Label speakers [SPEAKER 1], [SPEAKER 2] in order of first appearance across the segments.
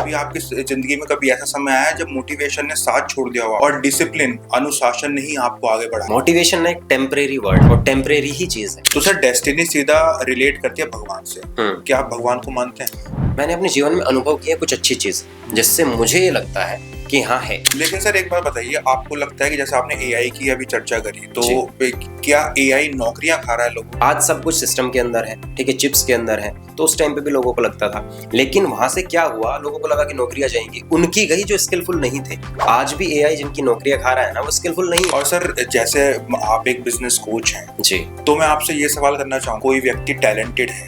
[SPEAKER 1] अभी आपकी जिंदगी में कभी ऐसा समय आया जब मोटिवेशन ने साथ छोड़ दिया हो और डिसिप्लिन अनुशासन ने ही आपको आगे बढ़ाया?
[SPEAKER 2] मोटिवेशन ना एक टेम्परेरी वर्ड और टेम्परेरी ही चीज है।
[SPEAKER 1] तो सर डेस्टिनी सीधा रिलेट करती है भगवान से। क्या आप भगवान को मानते हैं?
[SPEAKER 2] मैंने अपने जीवन में अनुभव किया कुछ अच्छी चीज जिससे मुझे ये लगता है कि हाँ है।
[SPEAKER 1] लेकिन सर एक बात बताइए, आपको लगता है कि जैसे आपने एआई की अभी चर्चा करी, तो क्या एआई नौकरियां खा रहा है लोगों?
[SPEAKER 2] आज सब कुछ सिस्टम के अंदर है, ठीक है, चिप्स के अंदर है, तो उस टाइम पे भी लोगों को लगता था, लेकिन वहां से क्या हुआ, लोगों को लगा कि नौकरियां जाएंगी, उनकी गई जो स्किलफुल नहीं थे। आज भी एआई जिनकी नौकरियां खा रहा है ना, वो स्किलफुल नहीं है।
[SPEAKER 1] और सर जैसे आप एक बिजनेस कोच हैं
[SPEAKER 2] जी,
[SPEAKER 1] तो मैं आपसे ये सवाल करना चाहूँ, कोई व्यक्ति टैलेंटेड है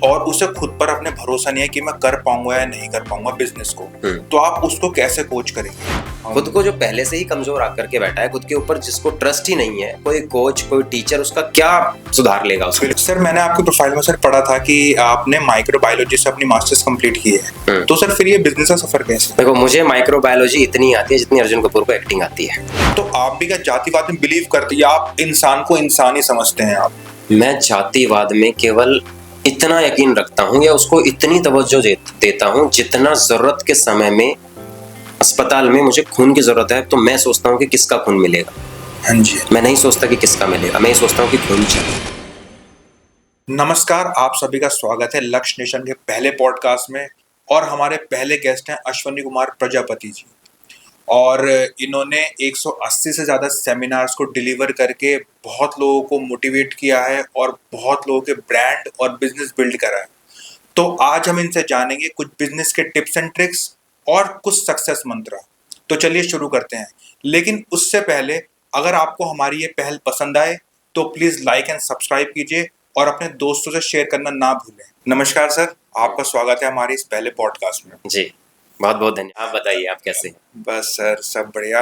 [SPEAKER 1] और उसे खुद पर अपने भरोसा नहीं है कि मैं कर पाऊंगा या नहीं कर पाऊंगा बिजनेस को, तो आप उसको कैसे कोच करेंगे?
[SPEAKER 2] खुद को जो पहले से ही कमजोर आकर के बैठा है, खुद के ऊपर जिसको ट्रस्ट ही नहीं है, कोई कोच कोई टीचर उसका क्या सुधार लेगा उसको?
[SPEAKER 1] सर मैंने आपके प्रोफाइल में सर पढ़ा था कि आपने माइक्रोबायोलॉजी से अपनी मास्टर्स कंप्लीट की है, तो सर फिर ये बिजनेस का सफर कैसे?
[SPEAKER 2] देखो, मुझे माइक्रोबायोलॉजी इतनी आती है जितनी अर्जुन कपूर को एक्टिंग आती है।
[SPEAKER 1] तो आप भी क्या जातिवाद में बिलीव करते हैं या आप इंसान को इंसान ही समझते हैं? आप?
[SPEAKER 2] मैं जातिवाद में केवल इतना यकीन रखता हूँ या उसको इतनी तवज्जो देता हूँ जितना जरूरत के समय में अस्पताल में मुझे खून की जरूरत है तो मैं सोचता हूँ कि किसका खून मिलेगा।
[SPEAKER 1] हाँ जी।
[SPEAKER 2] मैं नहीं सोचता कि किसका मिलेगा, मैं ये सोचता हूँ कि खून चाहिए।
[SPEAKER 1] नमस्कार, आप सभी का स्वागत है लक्ष्य नेशन के पहले पॉडकास्ट में। और हमारे पहले गेस्ट हैं अश्वनी कुमार प्रजापति जी, और इन्होंने 180 से ज़्यादा सेमिनार्स को डिलीवर करके बहुत लोगों को मोटिवेट किया है और बहुत लोगों के ब्रांड और बिजनेस बिल्ड करा है। तो आज हम इनसे जानेंगे कुछ बिजनेस के टिप्स एंड ट्रिक्स और कुछ सक्सेस मंत्र। तो चलिए शुरू करते हैं, लेकिन उससे पहले अगर आपको हमारी ये पहल पसंद आए तो प्लीज़ लाइक एंड सब्सक्राइब कीजिए और अपने दोस्तों से शेयर करना ना भूलें। नमस्कार सर, आपका स्वागत है हमारे इस पहले पॉडकास्ट में।
[SPEAKER 2] जी, बहुत बहुत धन्यवाद। आप बताइए, आप कैसे हैं?
[SPEAKER 1] बस सर सब बढ़िया।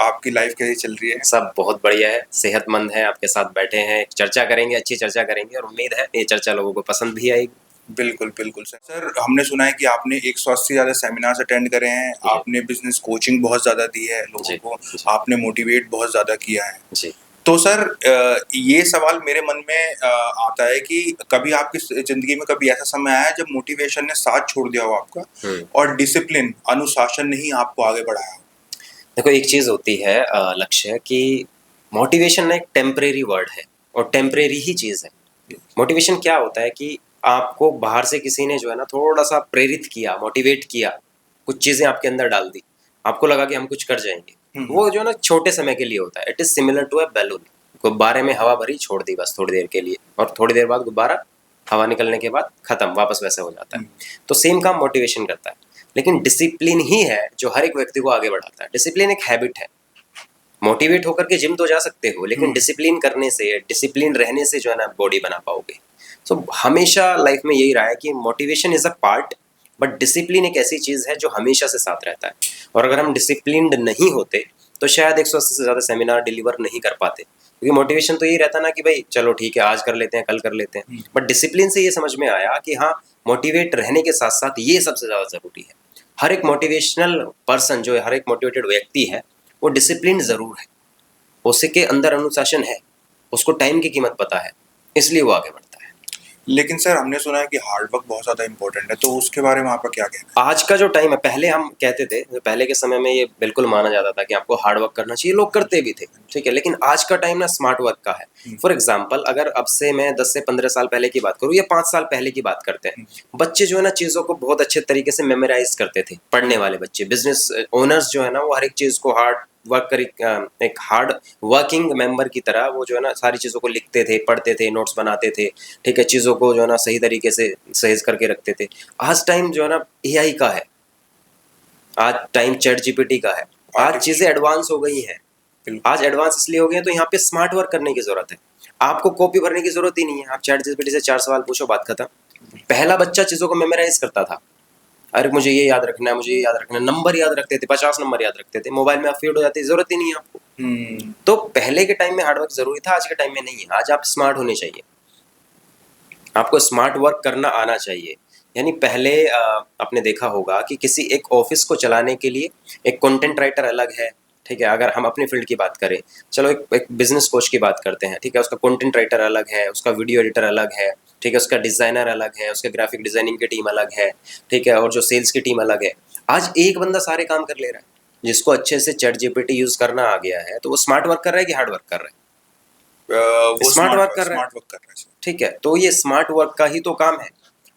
[SPEAKER 1] आपकी लाइफ कैसी चल रही है?
[SPEAKER 2] सब बहुत बढ़िया है, सेहतमंद है, आपके साथ बैठे हैं, चर्चा करेंगे, अच्छी चर्चा करेंगे और उम्मीद है ये चर्चा लोगों को पसंद भी आएगी।
[SPEAKER 1] बिल्कुल बिल्कुल सर। सर हमने सुना है कि आपने 180 ज़्यादा सेमिनार्स अटेंड करे हैं, आपने बिजनेस कोचिंग बहुत ज़्यादा दी है लोगों को, आपने मोटिवेट बहुत ज़्यादा किया है जी। तो सर ये सवाल मेरे मन में आता है कि कभी आपकी जिंदगी में कभी ऐसा समय आया जब मोटिवेशन ने साथ छोड़ दिया हो आपका और डिसिप्लिन अनुशासन ने ही आपको आगे बढ़ाया?
[SPEAKER 2] देखो, एक चीज होती है लक्ष्य कि मोटिवेशन ना एक टेम्परेरी वर्ड है और टेम्परेरी ही चीज है। मोटिवेशन क्या होता है कि आपको बाहर से किसी ने जो है ना थोड़ा सा प्रेरित किया, मोटिवेट किया, कुछ चीजें आपके अंदर डाल दी, आपको लगा कि हम कुछ कर जाएंगे। वो जो है ना छोटे समय के लिए होता है। It is similar to a balloon. गुब्बारे में हवा भरी, छोड़ दी बस थोड़ी देर के लिए, और थोड़ी देर बाद गुब्बारा हवा निकलने के बाद खत्म, वापस वैसे हो जाता है। तो सेम काम मोटिवेशन करता है, लेकिन डिसिप्लिन ही है जो हर एक व्यक्ति को आगे बढ़ाता है। डिसिप्लिन एक हैबिट है। मोटिवेट होकर के जिम तो जा सकते हो, लेकिन डिसिप्लिन करने से, डिसिप्लिन रहने से जो है ना बॉडी बना पाओगे। तो हमेशा लाइफ में यही रहा है कि motivation is a part, but discipline एक ऐसी चीज है जो हमेशा से साथ रहता है। और अगर हम डिसिप्लिन्ड नहीं होते तो शायद 180 से ज़्यादा सेमिनार डिलीवर नहीं कर पाते, क्योंकि मोटिवेशन तो यही रहता ना कि भाई चलो ठीक है, आज कर लेते हैं, कल कर लेते हैं। बट डिसिप्लिन से ये समझ में आया कि हाँ, मोटिवेट रहने के साथ साथ ये सबसे ज़्यादा ज़रूरी है। हर एक मोटिवेशनल पर्सन जो है, हर एक मोटिवेटेड व्यक्ति है, वो डिसिप्लिन ज़रूर है, उसके अंदर अनुशासन है, उसको टाइम की कीमत पता है, इसलिए वो आगे बढ़ता है।
[SPEAKER 1] लेकिन सर हमने सुना है कि हार्ड वर्क बहुत ज़्यादा इंपॉर्टेंट है, तो उसके बारे में आपका क्या कहना है?
[SPEAKER 2] आज का जो टाइम है, पहले हम कहते थे, पहले के समय में ये बिल्कुल माना जाता था कि आपको हार्ड वर्क करना चाहिए, लोग करते भी थे, ठीक है, लेकिन आज का टाइम ना स्मार्ट वर्क का है। फॉर एग्जाम्पल, अगर अब से मैं 10 से 15 साल पहले की बात करूँ या 5 साल पहले की बात करते हैं, बच्चे जो है ना चीज़ों को बहुत अच्छे तरीके से मेमोराइज करते थे। पढ़ने वाले बच्चे, बिजनेस ओनर्स जो है ना, वो हर एक चीज़ को हार्ड वर्क कर, एक हार्ड वर्किंग मेंबर की तरह वो जो है ना सारी चीज़ों को लिखते थे, पढ़ते थे, नोट्स बनाते थे, ठीक है, चीज़ों को जो है ना सही तरीके से सहेज करके रखते थे। आज टाइम जो है ना एआई का है, आज टाइम चैट जीपीटी का है, आज चीज़ें एडवांस हो गई हैं। आज एडवांस इसलिए हो गए हैं तो यहाँ पे स्मार्ट वर्क करने की ज़रूरत है। आपको कॉपी भरने की ज़रूरत ही नहीं है, आप चैट जीपीटी से 4 सवाल पूछो, बात खत्म। पहला बच्चा चीज़ों को मेमोराइज करता था, अरे मुझे ये याद रखना है, मुझे ये याद रखना है, नंबर याद रखते थे, 50 नंबर याद रखते थे। मोबाइल में आप फीड हो जाती है, जरूरत ही नहीं है आपको। तो पहले के टाइम में हार्डवर्क जरूरी था, आज के टाइम में नहीं है। आज आप स्मार्ट होने चाहिए, आपको स्मार्ट वर्क करना आना चाहिए। यानी पहले आपने देखा होगा कि किसी एक ऑफिस को चलाने के लिए एक कंटेंट राइटर अलग है, ठीक है, अगर हम अपनी फील्ड की बात करें, चलो एक बिजनेस कोच की बात करते हैं, ठीक है, उसका कंटेंट राइटर अलग है, उसका वीडियो एडिटर अलग है, ठीक है, उसका डिज़ाइनर अलग है, उसके ग्राफिक डिज़ाइनिंग की टीम अलग है, ठीक है, और जो सेल्स की टीम अलग है। आज एक बंदा सारे काम कर ले रहा है, जिसको अच्छे से चैट जीपीटी यूज करना आ गया है, तो वो स्मार्ट वर्क कर रहा है कि हार्ड वर्क कर रहा है?
[SPEAKER 1] वो
[SPEAKER 2] स्मार्ट वर्क कर रहा है।
[SPEAKER 1] स्मार्ट वर्क कर रहा है सर।
[SPEAKER 2] ठीक है, तो ये स्मार्ट वर्क का ही तो काम है।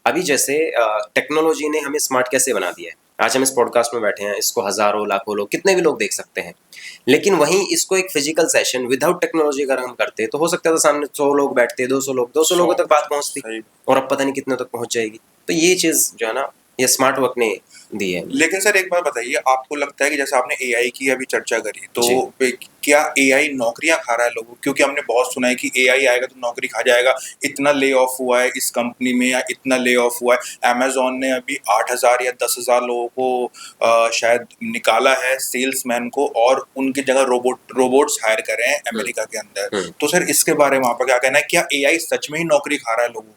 [SPEAKER 2] अभी जैसे टेक्नोलॉजी ने हमें स्मार्ट कैसे बना दिया है, आज हम इस पॉडकास्ट में बैठे हैं, इसको हजारों लाखों लोग, कितने भी लोग देख सकते हैं। लेकिन वहीं इसको एक फिजिकल सेशन विदाउट टेक्नोलॉजी अगर हम करते तो हो सकता था सामने 100 लोग बैठते, 200 लोगों तक बात पहुंचती,
[SPEAKER 1] सही।
[SPEAKER 2] और अब पता नहीं कितने तक पहुंच जाएगी। तो ये चीज जो है ना, ये स्मार्ट वर्क ने दी है।
[SPEAKER 1] लेकिन सर एक बात बताइए, आपको लगता है कि जैसे आपने एआई की अभी चर्चा करी,
[SPEAKER 2] जी।
[SPEAKER 1] तो क्या एआई नौकरियां खा रहा है लोगों, क्योंकि हमने बहुत सुना है कि एआई आएगा तो नौकरी खा जाएगा, इतना ले ऑफ हुआ है इस कंपनी में या इतना ले ऑफ हुआ है। अमेजोन ने अभी 8,000 या 10,000 लोगों को शायद निकाला है, सेल्समैन को, और उनकी जगह रोबोट्स हायर कर रहे हैं अमेरिका के अंदर। तो सर इसके बारे में आपका क्या कहना है, क्या एआई सच में ही नौकरी खा रहा है लोगों की?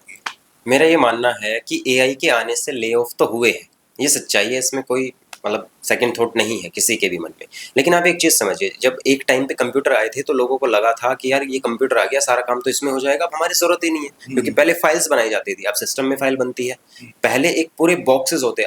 [SPEAKER 2] मेरा ये मानना है कि एआई के आने से ले ऑफ तो हुए हैं, ये सच्चाई है, इसमें कोई मतलब सेकंड थॉट नहीं है किसी के भी मन में। लेकिन आप एक चीज समझिए, जब एक टाइम पे कंप्यूटर आए थे तो लोगों को लगा था कि यार ये कंप्यूटर आ गया, सारा काम तो इसमें हो जाएगा, अब हमारी जरूरत ही नहीं है, क्योंकि पहले फाइल्स बनाई जाती थी, अब सिस्टम में फाइल बनती है। पहले एक पूरे बॉक्सेस होते,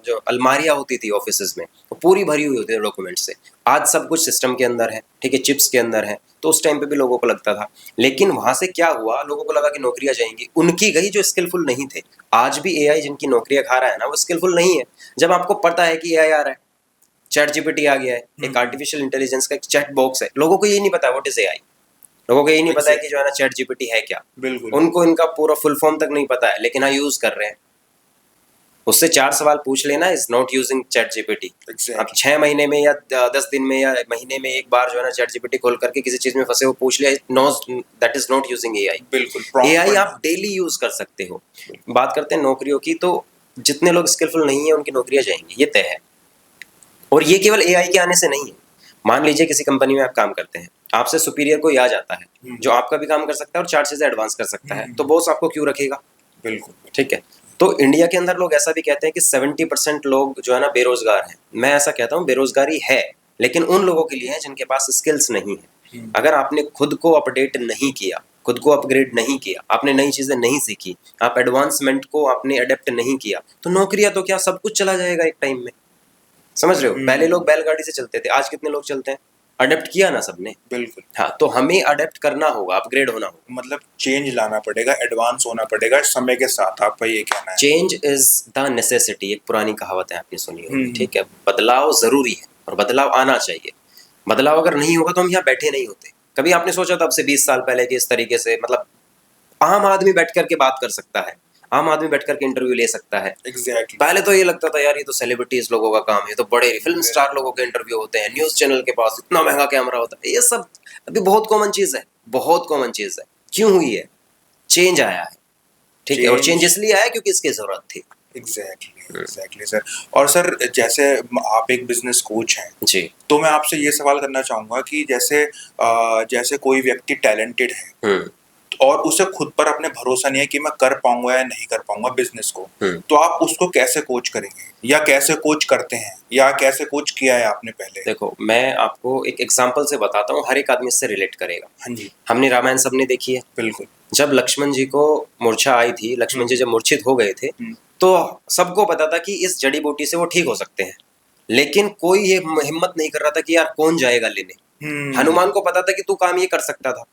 [SPEAKER 2] जो अलमारियां होती थी ऑफिसेज में, वो पूरी भरी हुई होती है डॉक्यूमेंट से। आज सब कुछ सिस्टम के अंदर है, ठीक है, चिप्स के अंदर है। तो उस टाइम पे भी लोगों को लगता था, लेकिन वहां से क्या हुआ, लोगों को लगा कि नौकरियां जाएंगी, उनकी गई जो स्किलफुल नहीं थे। आज भी एआई जिनकी नौकरियां खा रहा है ना, वो स्किलफुल नहीं है। जब आपको पता है कि एआई आ रहा है, चैट जीपीटी आ गया है, एक आर्टिफिशियल इंटेलिजेंस का एक चैट बॉक्स है, लोगों को ये नहीं पता व्हाट इज एआई, लोगों को ये नहीं पता है कि जो है ना चैट जीपीटी है क्या।
[SPEAKER 1] बिल्कुल।
[SPEAKER 2] उनको इनका पूरा फुल फॉर्म तक नहीं पता है, लेकिन हाँ यूज कर रहे हैं। उससे 4 सवाल पूछ लेना, is not using chat GPT. आप 6 महीने में या 10 दिन में या महीने में एक बार जो है ना चैट जीपीटी खोल करके किसी चीज में फंसे हो, पूछ लिया, knows that is not using AI.
[SPEAKER 1] बिल्कुल।
[SPEAKER 2] एआई आप डेली यूज कर सकते हो। बात करते हैं नौकरियों की, तो जितने लोग स्किलफुल नहीं है उनकी नौकरियां जाएंगी, ये तय है। और ये केवल एआई के आने से नहीं है। मान लीजिए किसी कंपनी में आप काम करते हैं, आपसे सुपीरियर कोई आ जाता है जो आपका भी काम कर सकता है और 4 चीजें एडवांस कर सकता है, तो बॉस आपको क्यों रखेगा?
[SPEAKER 1] बिल्कुल।
[SPEAKER 2] ठीक है, तो इंडिया के अंदर लोग ऐसा भी कहते हैं कि 70% लोग जो है ना बेरोजगार हैं। मैं ऐसा कहता हूँ, बेरोजगारी है, लेकिन उन लोगों के लिए है जिनके पास स्किल्स नहीं है। अगर आपने खुद को अपडेट नहीं किया, खुद को अपग्रेड नहीं किया, आपने नई चीजें नहीं सीखी, आप एडवांसमेंट को आपने अडेप्ट नहीं किया, तो नौकरियां तो क्या, सब कुछ चला जाएगा एक टाइम में। समझ रहे हो? पहले लोग बैलगाड़ी से चलते थे, आज कितने लोग चलते हैं? अडेप्ट किया ना सबने।
[SPEAKER 1] बिल्कुल।
[SPEAKER 2] हाँ, तो हमें अडेप्ट करना होगा, अपग्रेड होना होगा,
[SPEAKER 1] मतलब चेंज लाना पड़ेगा, एडवांस होना पड़ेगा समय के साथ, आपका ये कहना है?
[SPEAKER 2] चेंज इज द नेसेसिटी, एक पुरानी कहावत है, आपने सुनी होगी। ठीक है, बदलाव जरूरी है और बदलाव आना चाहिए। बदलाव अगर नहीं होगा तो हम यहाँ बैठे नहीं होते। कभी आपने सोचा था अब से 20 साल पहले कि इस तरीके से, मतलब आम आदमी बैठ करके बात कर सकता है, आम आदमी बैठ करके इंटरव्यू ले सकता है?
[SPEAKER 1] एग्जैक्टली।
[SPEAKER 2] पहले तो ये लगता था यार ये तो सेलिब्रिटीज लोगों का काम है, तो बड़े फिल्म स्टार लोगों के इंटरव्यू होते हैं, न्यूज चैनल के पास इतना महंगा कैमरा होता है। ये सब अभी बहुत कॉमन चीज है, बहुत कॉमन चीज है। क्यों हुई है? चेंज आया है, ठीक है, और चेंज इसलिए आया क्योंकि इसकी जरूरत थी।
[SPEAKER 1] Exactly sir. और सर जैसे आप एक बिजनेस कोच हैं
[SPEAKER 2] जी,
[SPEAKER 1] तो मैं आपसे ये सवाल करना चाहूंगा कि जैसे कोई व्यक्ति टैलेंटेड है और उसे खुद पर अपने भरोसा नहीं है कि मैं कर पाऊंगा या नहीं कर पाऊंगा बिजनेस को, तो आप उसको कैसे कोच करेंगे, या कैसे कोच करते हैं, या कैसे कोच किया है आपने पहले?
[SPEAKER 2] देखो मैं आपको एक एग्जांपल से बताता हूँ, हर एक आदमी इससे रिलेट करेगा।
[SPEAKER 1] हाँ जी।
[SPEAKER 2] हमने रामायण सबने देखी है।
[SPEAKER 1] बिल्कुल।
[SPEAKER 2] जब लक्ष्मण जी को मूर्छा आई थी, लक्ष्मण जी जब मूर्छित हो गए थे, तो सबको पता था कि इस जड़ी बूटी से वो ठीक हो सकते हैं, लेकिन कोई ये हिम्मत नहीं कर रहा था कि यार कौन जाएगा लेने। हनुमान को पता था कि तू काम ये कर सकता था,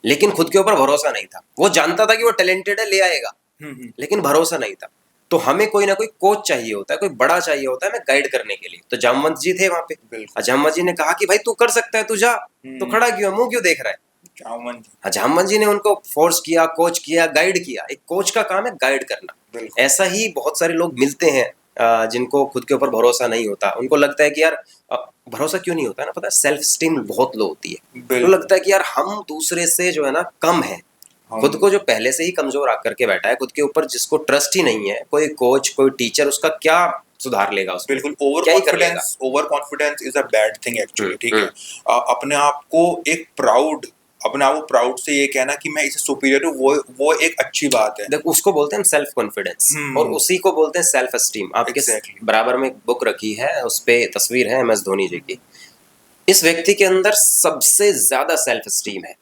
[SPEAKER 2] लेकिन खुद के ऊपर भरोसा नहीं था। वो जानता था कि वो टैलेंटेड है, ले आएगा, लेकिन भरोसा नहीं था। तो हमें कोई ना कोई कोच चाहिए होता है, कोई बड़ा चाहिए होता है हमें गाइड करने के लिए। तो जामवंत जी थे वहां पे, जामवंत जी ने कहा कि भाई तू कर सकता है, तू जा। तो खड़ा क्यों है, मुंह क्यों देख रहा है? जामवंत जी ने उनको फोर्स किया, कोच किया, गाइड किया। एक कोच का काम है गाइड करना। ऐसा ही बहुत सारे लोग मिलते हैं जिनको खुद के ऊपर भरोसा नहीं होता। उनको लगता है कि यार भरोसा क्यों नहीं होता है ना, पता है, सेल्फ स्टीम बहुत लो होती है। तो लगता है कि यार हम दूसरे से जो है ना कम है। खुद को जो पहले से ही कमजोर आकर के बैठा है, खुद के ऊपर जिसको ट्रस्ट ही नहीं है, कोई कोच कोई टीचर उसका क्या सुधार लेगा उसमें?
[SPEAKER 1] बिल्कुल। Over confidence is a bad thing actually. ठीक है, अपने आप को प्राउड से ये कहना कि मैं इसे सुपीरियर हूँ, वो एक अच्छी बात है।
[SPEAKER 2] देख, उसको बोलते हैं सेल्फ कॉन्फिडेंस, और उसी को बोलते हैं सेल्फ एस्टीम। आपके बराबर में एक बुक रखी है, उस पे तस्वीर है MS धोनी जी की। इस व्यक्ति के अंदर सबसे ज्यादा सेल्फ एस्टीम है।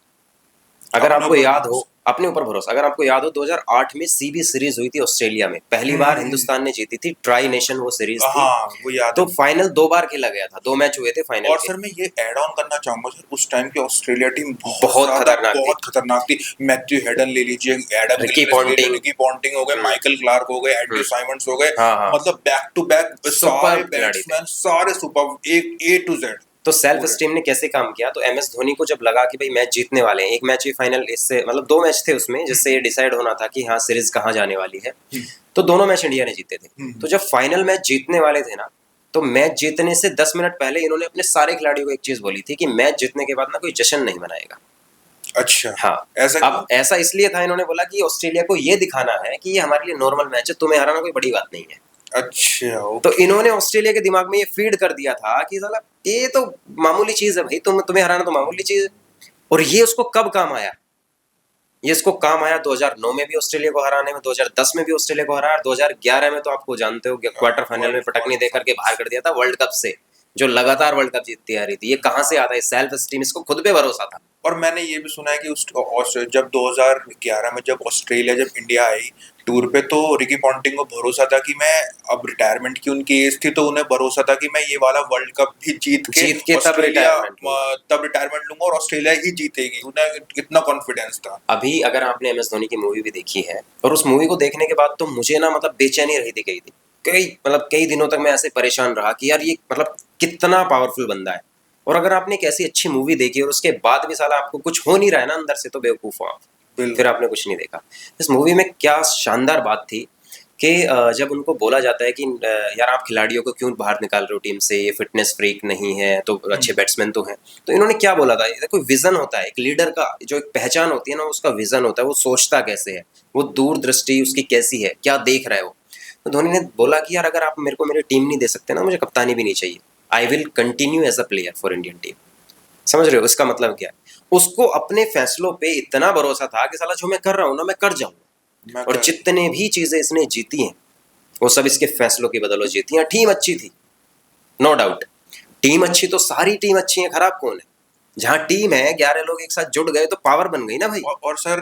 [SPEAKER 2] अगर आपको याद हो, अपने ऊपर भरोसा। अगर आपको याद हो 2008 में सीबी सीरीज हुई थी ऑस्ट्रेलिया में, पहली बार हिंदुस्तान ने जीती थी, ट्राई नेशन वो सीरीज थी।
[SPEAKER 1] हाँ वो याद
[SPEAKER 2] तो
[SPEAKER 1] है।
[SPEAKER 2] फाइनल 2 बार खेला गया था, 2 मैच हुए थे फाइनल
[SPEAKER 1] और
[SPEAKER 2] के।
[SPEAKER 1] सर मैं ये ऐड ऑन करना चाहूंगा सर, उस टाइम की ऑस्ट्रेलिया टीम
[SPEAKER 2] बहुत खतरनाक थी।
[SPEAKER 1] बहुत खतरनाक थी। मैथ्यू हेडन ले लीजिए, एडम
[SPEAKER 2] रिकी
[SPEAKER 1] गिलक्रिस्ट ले लीजिए,
[SPEAKER 2] पॉन्टिंग।
[SPEAKER 1] रिकी पॉन्टिंग हो गए, माइकल क्लार्क हो गए, एंड्रयू साइमंड्स हो गए,
[SPEAKER 2] हाँ हाँ,
[SPEAKER 1] मतलब बैक टू बैक सारे
[SPEAKER 2] सुपर खिलाड़ी थे।
[SPEAKER 1] बैट्समैन, सारे सुपर, एक ए टू जेड
[SPEAKER 2] तो सेल्फ
[SPEAKER 1] पूरे।
[SPEAKER 2] स्टीम ने कैसे काम किया, तो एमएस धोनी को जब लगा कि भाई मैच जीतने वाले हैं, एक मैच ही फाइनल, इससे मतलब 2 मैच थे उसमें जिससे ये डिसाइड होना था कि हाँ सीरीज कहाँ जाने वाली है, तो दोनों मैच इंडिया ने जीते थे। तो जब फाइनल मैच जीतने वाले थे ना, तो मैच जीतने से 10 मिनट पहले इन्होंने अपने सारे खिलाड़ियों को एक चीज बोली थी कि मैच जीतने के बाद ना कोई जश्न नहीं मनाएगा।
[SPEAKER 1] अच्छा,
[SPEAKER 2] हाँ,
[SPEAKER 1] ऐसा
[SPEAKER 2] अब ऐसा इसलिए था, इन्होंने बोला कि ऑस्ट्रेलिया को ये दिखाना है कि ये हमारे लिए नॉर्मल मैच है, तुम्हें हराना कोई बड़ी बात नहीं है।
[SPEAKER 1] अच्छा
[SPEAKER 2] तो
[SPEAKER 1] ओके।
[SPEAKER 2] इन्होंने ऑस्ट्रेलिया के दिमाग में ये फीड कर दिया था कि साला ये तो मामूली चीज है भाई, तुम्हें हराना तो मामूली चीज है। और ये उसको कब काम आया, ये इसको काम आया 2009 में भी ऑस्ट्रेलिया को हराने में, 2010 में भी ऑस्ट्रेलिया को हराया, 2011 में तो आपको जानते हो क्वार्टर फाइनल में पटकनी दे करके बाहर कर दिया था वर्ल्ड कप से, जो लगातार वर्ल्ड कप जीतती आ रही थी। ये कहाँ से आता है सेल्फ स्टीम, इसको खुद पे भरोसा था।
[SPEAKER 1] और मैंने ये भी सुना है कि जब 2011 में जब ऑस्ट्रेलिया जब इंडिया आई टूर पे, तो रिकी पॉन्टिंग को भरोसा था कि मैं, अब रिटायरमेंट की उनकी एज थी, तो उन्हें भरोसा था कि मैं ये वाला वर्ल्ड कप भी जीत के
[SPEAKER 2] तब
[SPEAKER 1] ऑस्ट्रेलिया
[SPEAKER 2] रिटायरमेंट,
[SPEAKER 1] तब रिटायरमेंट लूंगा और ऑस्ट्रेलिया ही जीतेगी, उन्हें इतना कॉन्फिडेंस था।
[SPEAKER 2] अभी अगर आपने एम एस धोनी की मूवी भी देखी है, और उस मूवी को देखने के बाद तो मुझे ना मतलब बेचैनी रही थी कई दिनों तक मैं ऐसे परेशान रहा कि यार ये मतलब कितना पावरफुल बंदा है। और अगर आपने एक ऐसी अच्छी मूवी देखी और उसके बाद भी साला आपको कुछ हो नहीं रहा है ना अंदर से, तो बेवकूफ हो आप, फिर आपने कुछ नहीं देखा। इस मूवी में क्या शानदार बात थी कि जब उनको बोला जाता है कि यार आप खिलाड़ियों को क्यों बाहर निकाल रहे हो टीम से, ये फिटनेस फ्रीक नहीं है, तो अच्छे बैट्समैन तो हैं। तो इन्होंने क्या बोला था, देखो विजन होता है एक लीडर का, जो एक पहचान होती है ना, उसका विजन होता है, वो सोचता कैसे है, वो दूरदृष्टि उसकी कैसी है, क्या देख रहा है वो। तो धोनी ने बोला कि यार अगर आप मेरे को मेरी टीम नहीं दे सकते ना, मुझे कप्तानी भी नहीं चाहिए, I will continue as a player for Indian team. समझ रहे हो इसका मतलब क्या है? उसको अपने फैसलों पे इतना भरोसा था कि साला जो मैं कर रहा हूं ना मैं कर जाऊंगा। और जितने भी चीजें इसने जीती हैं वो सब इसके फैसलों की बदौलत जीती हैं। टीम अच्छी थी, नो डाउट, टीम अच्छी तो सारी टीम अच्छी है, खराब कौन है? जहां टीम है 11 लोग एक साथ जुड़ गए तो पावर बन गई ना भाई।
[SPEAKER 1] और सर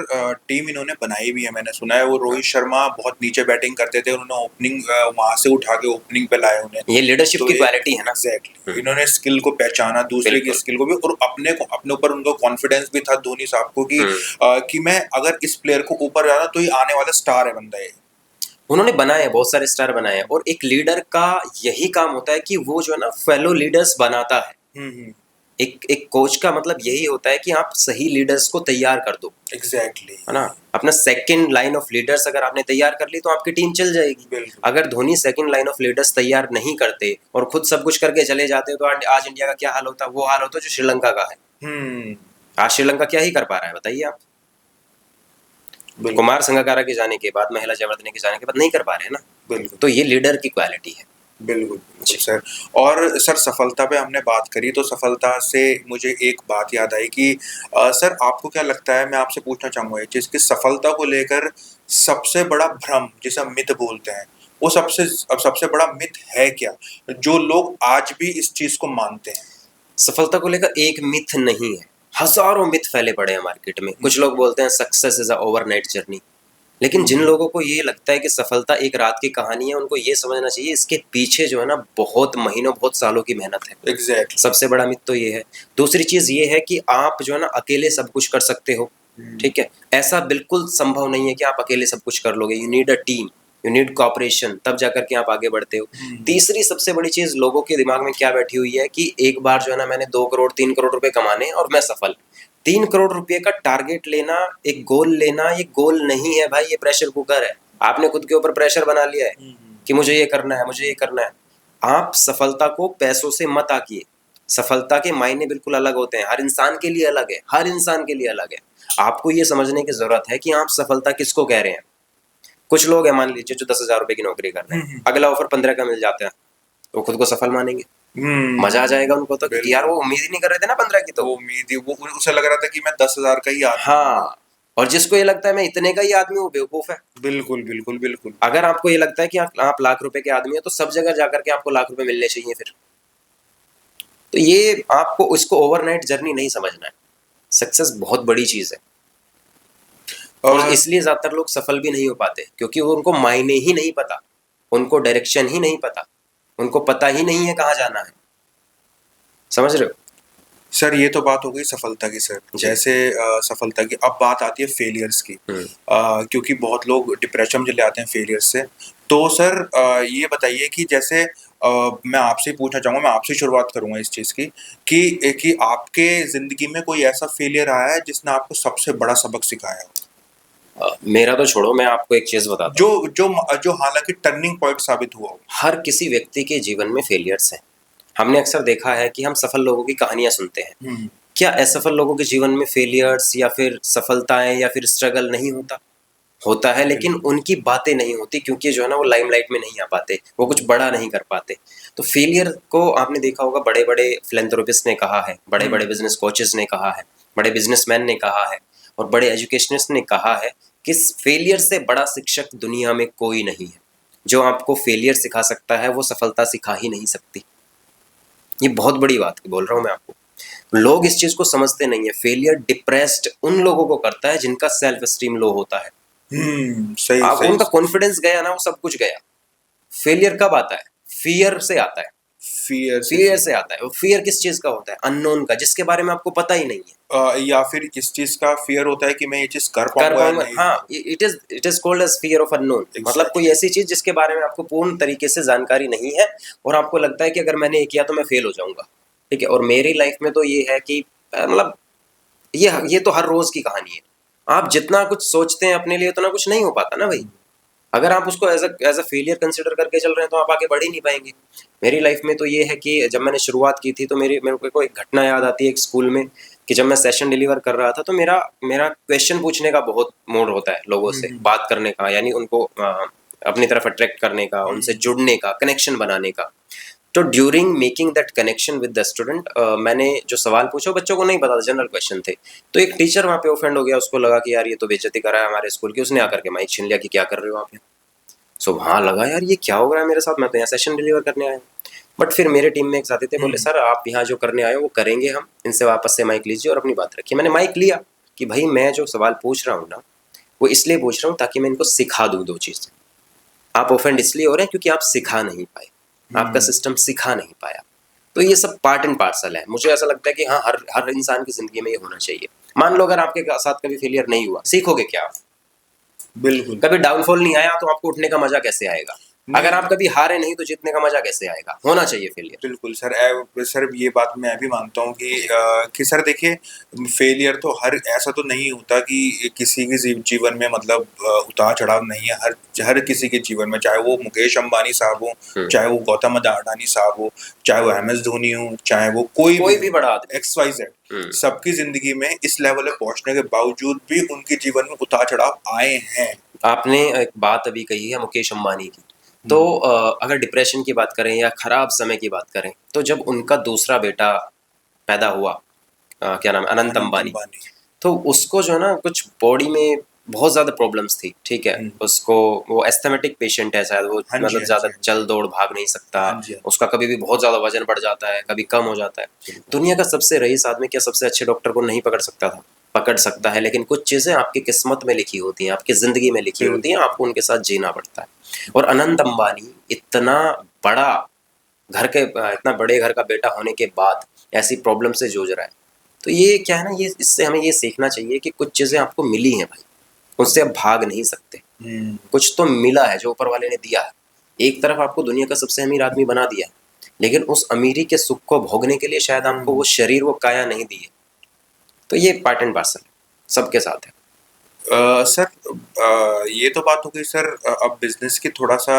[SPEAKER 1] टीम इन्होंने बनाई भी है, मैंने सुना है वो रोहित शर्मा बहुत नीचे बैटिंग करते थे, उन्होंने ओपनिंग वहां से उठा के ओपनिंग पे लाए उन्हें।
[SPEAKER 2] ये लीडरशिप
[SPEAKER 1] तो
[SPEAKER 2] की क्वालिटी है ना।
[SPEAKER 1] एग्जैक्टली, इन्होंने स्किल को पहचाना, दूसरे की स्किल को भी, और अपने ऊपर उनको कॉन्फिडेंस भी था धोनी साहब को कि मैं अगर इस प्लेयर को ऊपर जाना तो ये आने वाला स्टार है बंदा ये।
[SPEAKER 2] उन्होंने बनाए, बहुत सारे स्टार बनाए, और एक लीडर का यही काम होता है कि वो जो है ना फेलो लीडर्स बनाता है। एक कोच का मतलब यही होता है कि आप सही लीडर्स को तैयार कर दो।
[SPEAKER 1] एग्जैक्टली
[SPEAKER 2] है ना, अपना सेकंड लाइन ऑफ लीडर्स अगर आपने तैयार कर ली तो आपकी टीम चल जाएगी। अगर Dhoni second line of leaders तैयार नहीं करते और खुद सब कुछ करके चले जाते तो आज इंडिया का क्या हाल होता, वो हाल होता जो श्रीलंका का है। आज श्रीलंका क्या ही कर पा रहा है बताइए आप। कुमार संगकारा के जाने के बाद, महिला जयवर्धने के जाने के बाद नहीं कर पा रहे हैं ना।
[SPEAKER 1] बिल्कुल,
[SPEAKER 2] तो ये लीडर की क्वालिटी है।
[SPEAKER 1] बिल्कुल सर। और सर सफलता पे हमने बात करी, तो सफलता से मुझे एक बात याद आई कि सर आपको क्या लगता है, मैं आपसे पूछना चाहूंगा ये चीज कि सफलता को लेकर सबसे बड़ा भ्रम, जिसे हम मिथ बोलते हैं, वो सबसे बड़ा मिथ है क्या, जो लोग आज भी इस चीज को मानते हैं?
[SPEAKER 2] सफलता को लेकर एक मिथ नहीं है, हजारों मिथ फैले पड़े हैं मार्केट में। कुछ लोग बोलते हैं success is a overnight journey, लेकिन जिन लोगों को ये लगता है कि सफलता एक रात की कहानी है, उनको ये समझना चाहिए इसके पीछे जो है ना बहुत महीनों बहुत सालों की मेहनत है।
[SPEAKER 1] एग्जैक्टली,
[SPEAKER 2] सबसे बड़ा मिथ तो ये है। दूसरी चीज ये है कि आप जो है ना अकेले सब कुछ कर सकते हो। ठीक है, ऐसा बिल्कुल संभव नहीं है कि आप अकेले सब कुछ कर लोगे। You need a team, you need cooperation, तब जाकर के आप आगे बढ़ते हो। तीसरी सबसे बड़ी चीज लोगों के दिमाग में क्या बैठी हुई है कि एक बार जो है ना मैंने 2 करोड़ 3 करोड़ रुपए कमाने और मैं सफल। 3 करोड़ रुपए का टारगेट लेना, एक गोल लेना, ये गोल नहीं है भाई, ये प्रेशर कुकर है। आपने खुद के ऊपर प्रेशर बना लिया है कि मुझे ये करना है, मुझे ये करना है। आप सफलता को पैसों से मत आकिए। सफलता के मायने बिल्कुल अलग होते हैं, हर इंसान के लिए अलग है, हर इंसान के लिए अलग है। आपको ये समझने की जरूरत है कि आप सफलता किसको कह रहे हैं। कुछ लोग हैं मान लीजिए जो 10,000 रुपए की नौकरी कर रहे हैं, अगला ऑफर 15 का मिल जाता है, वो खुद को सफल मानेंगे, मजा आ जाएगा उनको तो कि यार वो उम्मीद ही नहीं कर रहे थे ना 15 की, तो
[SPEAKER 1] वो उम्मीद, वो उसे लग रहा था कि मैं 10,000 का ही आदमी।
[SPEAKER 2] हाँ, और जिसको ये लगता है मैं इतने का ही आदमी, वो बेवकूफ है।
[SPEAKER 1] बिल्कुल बिल्कुल बिल्कुल।
[SPEAKER 2] अगर आपको ये लगता है कि आप लाख रुपए के आदमी हो, तो सब जगह जाकर के आपको लाख रुपए मिलने चाहिए फिर। तो ये आपको इसको ओवरनाइट जर्नी नहीं समझना है। सक्सेस बहुत बड़ी चीज है। और
[SPEAKER 1] और
[SPEAKER 2] इसलिए ज्यादातर लोग सफल भी नहीं हो पाते, क्योंकि उनको मायने ही नहीं पता, उनको डायरेक्शन ही नहीं पता, उनको पता ही नहीं है कहाँ जाना है। समझ रहे हो?
[SPEAKER 1] सर ये तो बात हो गई सफलता की सर,
[SPEAKER 2] जी।
[SPEAKER 1] जैसे सफलता की अब बात आती है फेलियर्स की।
[SPEAKER 2] हम्म।
[SPEAKER 1] क्योंकि बहुत लोग डिप्रेशन में चले आते हैं फेलियर से। तो सर ये बताइए कि जैसे मैं आपसे ही पूछना चाहूंगा, मैं आपसे ही शुरुआत करूंगा इस चीज की कि आपके जिंदगी में कोई ऐसा फेलियर आया है जिसने आपको सबसे बड़ा सबक सिखाया हो,
[SPEAKER 2] मेरा तो छोड़ो, मैं आपको एक चीज बताता
[SPEAKER 1] जो
[SPEAKER 2] हूँ।
[SPEAKER 1] जो जो हालांकि टर्निंग पॉइंट साबित हुआ हो।
[SPEAKER 2] हर किसी व्यक्ति के जीवन में फेलियर्स हैं। हमने अक्सर देखा है कि हम सफल लोगों की कहानियां सुनते हैं।
[SPEAKER 1] हम्म।
[SPEAKER 2] क्या असफल लोगों के जीवन में फेलियर्स या फिर सफलताएं या फिर स्ट्रगल नहीं होता? होता है, लेकिन
[SPEAKER 1] बिल्कुल।
[SPEAKER 2] उनकी बातें नहीं होती, क्योंकि जो है ना वो लाइमलाइट में नहीं आ पाते, वो कुछ बड़ा नहीं कर पाते। तो फेलियर को आपने देखा होगा, बड़े बड़े फिलेंथ्रोपिस्ट ने कहा है, बड़े बड़े बिजनेस कोचेस ने कहा है, बड़े बिजनेसमैन ने कहा है, और बड़े एजुकेशनिस्ट ने कहा है कि फेलियर से बड़ा शिक्षक दुनिया में कोई नहीं है। जो आपको फेलियर सिखा सकता है वो सफलता सिखा ही नहीं सकती। ये बहुत बड़ी बात बोल रहा हूँ मैं आपको। लोग इस चीज को समझते नहीं है। फेलियर डिप्रेस्ड उन लोगों को करता है जिनका सेल्फ स्टीम लो होता है।
[SPEAKER 1] सही
[SPEAKER 2] आप
[SPEAKER 1] सही।
[SPEAKER 2] उनका कॉन्फिडेंस गया ना, वो सब कुछ गया। फेलियर कब आता है? फियर से आता है।
[SPEAKER 1] फियर से
[SPEAKER 2] फियर से आता है। वो फियर किस चीज का होता है? अननोन का, जिसके बारे में आपको पता ही नहीं है।
[SPEAKER 1] या फिर इस चीज का फियर होता है कि मैं ये चीज कर
[SPEAKER 2] कर
[SPEAKER 1] पाऊंगा या
[SPEAKER 2] पाऊंगा,
[SPEAKER 1] नहीं।
[SPEAKER 2] हाँ। It is called as fear of unknown. मतलब कोई
[SPEAKER 1] एग्जैक्टली।
[SPEAKER 2] ऐसी चीज जिसके बारे में आपको पूर्ण तरीके से जानकारी नहीं है, और आपको लगता है कि अगर मैंने ये किया तो मैं फेल हो जाऊंगा। ठीक है। और मेरी लाइफ में तो ये है कि मतलब ये तो हर रोज की कहानी है। आप जितना कुछ सोचते हैं अपने लिए उतना कुछ नहीं हो पाता ना भाई। अगर आप उसको एज अ फेलियर कंसिडर करके चल रहे हैं तो आप आगे बढ़ ही नहीं पाएंगे। मेरी लाइफ में तो ये है कि जब मैंने शुरुआत की थी तो मेरे को एक घटना याद आती है एक स्कूल में, कि जब मैं सेशन डिलीवर कर रहा था तो मेरा मेरा क्वेश्चन पूछने का बहुत मूड होता है, लोगों से बात करने का, यानी उनको अपनी तरफ अट्रैक्ट करने का, उनसे जुड़ने का, कनेक्शन बनाने का। तो during making that connection with the student, मैंने जो सवाल पूछा बच्चों को नहीं पता था, जनरल क्वेश्चन थे। तो एक टीचर वहाँ पे ऑफेंड हो गया, उसको लगा कि यार ये तो बेइज्जती कर रहा है हमारे स्कूल की। उसने आकर के माइक छीन लिया कि क्या कर रहे हो आप यहाँ। सो वहाँ लगा यार ये क्या हो रहा है मेरे साथ, मैं तो यहाँ सेशन डिलीवर करने आया हूँ। बट फिर मेरे टीम में एक साथी थे, बोले सर आप यहाँ जो करने आए हो वो करेंगे हम, इनसे वापस से माइक लीजिए और अपनी बात रखिए। मैंने माइक लिया कि भाई मैं जो सवाल पूछ रहा हूँ ना, वो इसलिए पूछ रहा हूँ ताकि मैं इनको सिखा दूँ दो चीज़ें। आप ऑफेंड इसलिए हो रहे हैं क्योंकि आप सिखा नहीं पाए, आपका सिस्टम सिखा नहीं पाया। तो ये सब पार्ट एंड पार्सल है। मुझे ऐसा लगता है कि हाँ, हर हर इंसान की जिंदगी में ये होना चाहिए। मान लो अगर आपके साथ कभी फेलियर नहीं हुआ, सीखोगे क्या आप?
[SPEAKER 1] बिल्कुल।
[SPEAKER 2] कभी डाउनफॉल नहीं आया तो आपको उठने का मजा कैसे आएगा? अगर
[SPEAKER 1] नहीं।
[SPEAKER 2] आप कभी हारे नहीं तो जीतने का मजा कैसे आएगा? होना चाहिए फेलियर।
[SPEAKER 1] बिल्कुल सर। सर ये बात मैं भी मानता हूँ कि सर देखिए, फेलियर तो हर ऐसा तो नहीं होता कि किसी के जीवन में मतलब उतार चढ़ाव नहीं है। हर हर किसी के जीवन में, चाहे वो मुकेश अंबानी साहब हो, चाहे वो गौतम अडानी साहब हो, चाहे वो MS धोनी हो, चाहे वो कोई
[SPEAKER 2] कोई
[SPEAKER 1] भी
[SPEAKER 2] भी बड़ा आदमी।
[SPEAKER 1] XYZ, सबकी जिंदगी में इस लेवल पे पहुंचने के बावजूद भी उनके जीवन में उतार चढ़ाव आए हैं।
[SPEAKER 2] आपने एक बात अभी कही है मुकेश अंबानी की। तो अगर डिप्रेशन की बात करें या खराब समय की बात करें, तो जब उनका दूसरा बेटा पैदा हुआ, क्या नाम है, अनंत
[SPEAKER 1] अनंत
[SPEAKER 2] अंबानी,
[SPEAKER 1] अंबानी।
[SPEAKER 2] तो उसको जो है ना कुछ बॉडी में बहुत ज़्यादा प्रॉब्लम्स थी। ठीक है। उसको, वो एस्थेमेटिक पेशेंट है शायद, वो
[SPEAKER 1] हाँ जी,
[SPEAKER 2] मतलब
[SPEAKER 1] हाँ
[SPEAKER 2] ज़्यादा
[SPEAKER 1] जी, हाँ
[SPEAKER 2] चल दौड़ भाग नहीं सकता।
[SPEAKER 1] जी, हाँ जी,
[SPEAKER 2] उसका कभी भी बहुत ज़्यादा वजन बढ़ जाता है, कभी कम हो जाता है। दुनिया का सबसे रईस आदमी क्या सबसे अच्छे डॉक्टर को नहीं पकड़ सकता था? पकड़ सकता है, लेकिन कुछ चीज़ें आपकी किस्मत में लिखी होती हैं, आपकी ज़िंदगी में लिखी होती हैं, आपको उनके साथ जीना पड़ता है। और अनंत अंबानी इतना बड़ा घर के इतना बड़े घर का बेटा होने के बाद ऐसी प्रॉब्लम से जूझ रहा है। तो ये क्या है ना, ये इससे हमें ये सीखना चाहिए कि कुछ चीज़ें आपको मिली हैं भाई, उससे आप भाग नहीं सकते। कुछ तो मिला है जो ऊपर वाले ने दिया है। एक तरफ आपको दुनिया का सबसे अमीर आदमी बना दिया है, लेकिन उस अमीरी के सुख को भोगने के लिए शायद आपको वो शरीर, वो काया नहीं दी है। तो ये पार्ट एंड पार्सल है, सबके साथ है।
[SPEAKER 1] सर ये तो बात हो गई सर। अब बिजनेस की थोड़ा सा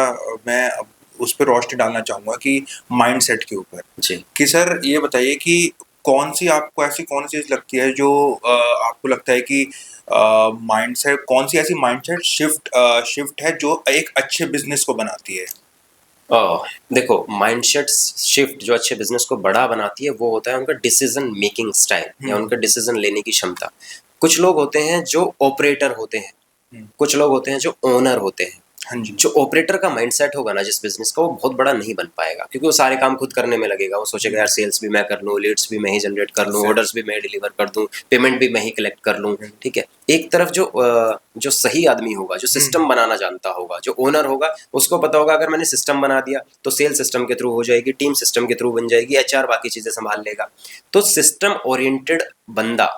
[SPEAKER 1] मैं अब उस पर रोशनी डालना चाहूंगा कि माइंडसेट के ऊपर।
[SPEAKER 2] जी।
[SPEAKER 1] कि सर ये बताइए कि कौन सी आपको ऐसी कौन सी चीज लगती है जो आपको लगता है कि माइंडसेट, कौन सी ऐसी माइंडसेट शिफ्ट है जो एक अच्छे बिजनेस को बनाती है?
[SPEAKER 2] देखो, माइंडसेट शिफ्ट जो अच्छे बिजनेस को बड़ा बनाती है वो होता है उनका डिसीजन मेकिंग स्टाइल, या उनका डिसीजन लेने की क्षमता। कुछ लोग होते हैं जो ऑपरेटर होते हैं, कुछ लोग होते हैं जो ओनर होते हैं।
[SPEAKER 1] हाँ जी।
[SPEAKER 2] जो ऑपरेटर का माइंडसेट होगा ना जिस बिजनेस का, वो बहुत बड़ा नहीं बन पाएगा, क्योंकि वो सारे काम खुद करने में लगेगा। वो सोचेगा यार सेल्स भी मैं कर लूँ, लीड्स भी मैं ही जनरेट कर लूँ, ऑर्डर्स भी मैं ही डिलीवर कर दूँ, पेमेंट भी मैं ही कलेक्ट कर लूँ। ठीक है, एक तरफ जो सही आदमी होगा, जो सिस्टम बनाना जानता होगा, जो ओनर होगा, उसको पता होगा अगर मैंने सिस्टम बना दिया तो सेल सिस्टम के थ्रू हो जाएगी, टीम सिस्टम के थ्रू बन जाएगी, एचआर बाकी चीजें संभाल लेगा। तो सिस्टम ओरिएंटेड बंदा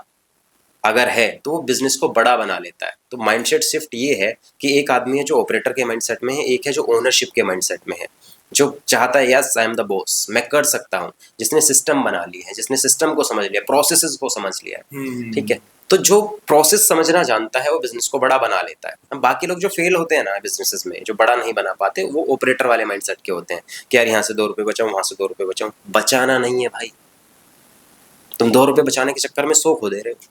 [SPEAKER 2] अगर है तो वो बिजनेस को बड़ा बना लेता है। तो माइंडसेट शिफ्ट ये है कि एक आदमी है जो ऑपरेटर के माइंडसेट में है, एक है जो ओनरशिप के माइंडसेट में है, जो चाहता है yes I am the boss, मैं कर सकता हूँ, जिसने सिस्टम बना ली है, जिसने सिस्टम को समझ लिया, प्रोसेसेस को समझ लिया है। ठीक है, तो जो प्रोसेस समझना जानता है वो बिजनेस को बड़ा बना लेता है। अब बाकी लोग जो फेल होते हैं ना बिजनेसेस में, जो बड़ा नहीं बना पाते, वो ऑपरेटर वाले माइंडसेट के होते हैं कि यार यहाँ से 2 रुपए बचाऊं, वहां से 2 रुपए बचाऊं। बचाना नहीं है भाई, तुम 2 रुपए बचाने के चक्कर में 100 खो दे रहे हो।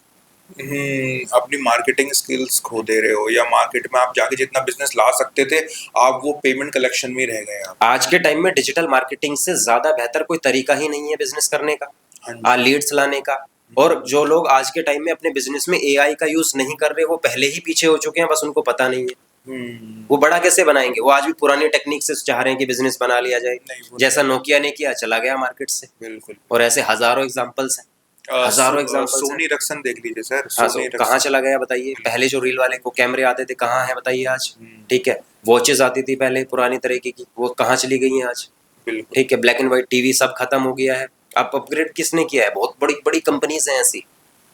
[SPEAKER 1] अपनी मार्केटिंग स्किल्स खो दे रहे हो, या मार्केट में आप जाके जितना बिजनेस ला सकते थे आप वो पेमेंट कलेक्शन में रह गए आप।
[SPEAKER 2] आज के टाइम में डिजिटल मार्केटिंग से ज्यादा बेहतर कोई तरीका ही नहीं है बिजनेस करने का, लीड्स लाने का। और जो लोग आज के टाइम में अपने बिजनेस में एआई का यूज नहीं कर रहे, वो पहले ही पीछे हो चुके हैं, बस उनको पता नहीं है। वो बड़ा कैसे बनाएंगे? वो आज भी पुरानी टेक्निक से चाह रहे हैं कि बिजनेस बना लिया जाए, जैसा नोकिया ने किया, चला गया मार्केट से।
[SPEAKER 1] बिल्कुल।
[SPEAKER 2] और ऐसे हजारों एग्जांपल्स हैं, हजारों एग्जांपल्स हैं।
[SPEAKER 1] सोनी रक्सन देख लीजिए सर,
[SPEAKER 2] हाँ,
[SPEAKER 1] सोनी
[SPEAKER 2] कहाँ चला गया बताइए? पहले जो रील वाले को कैमरे आते थे, कहाँ है बताइए आज? ठीक है, वॉचेस आती थी पहले पुरानी तरीके की, वो कहाँ चली गई हैं आज?
[SPEAKER 1] बिल्कुल।
[SPEAKER 2] ठीक है, ब्लैक एंड व्हाइट टीवी सब खत्म हो गया है। अब अपग्रेड किसने किया है? बहुत बड़ी बड़ी कंपनीज हैं ऐसी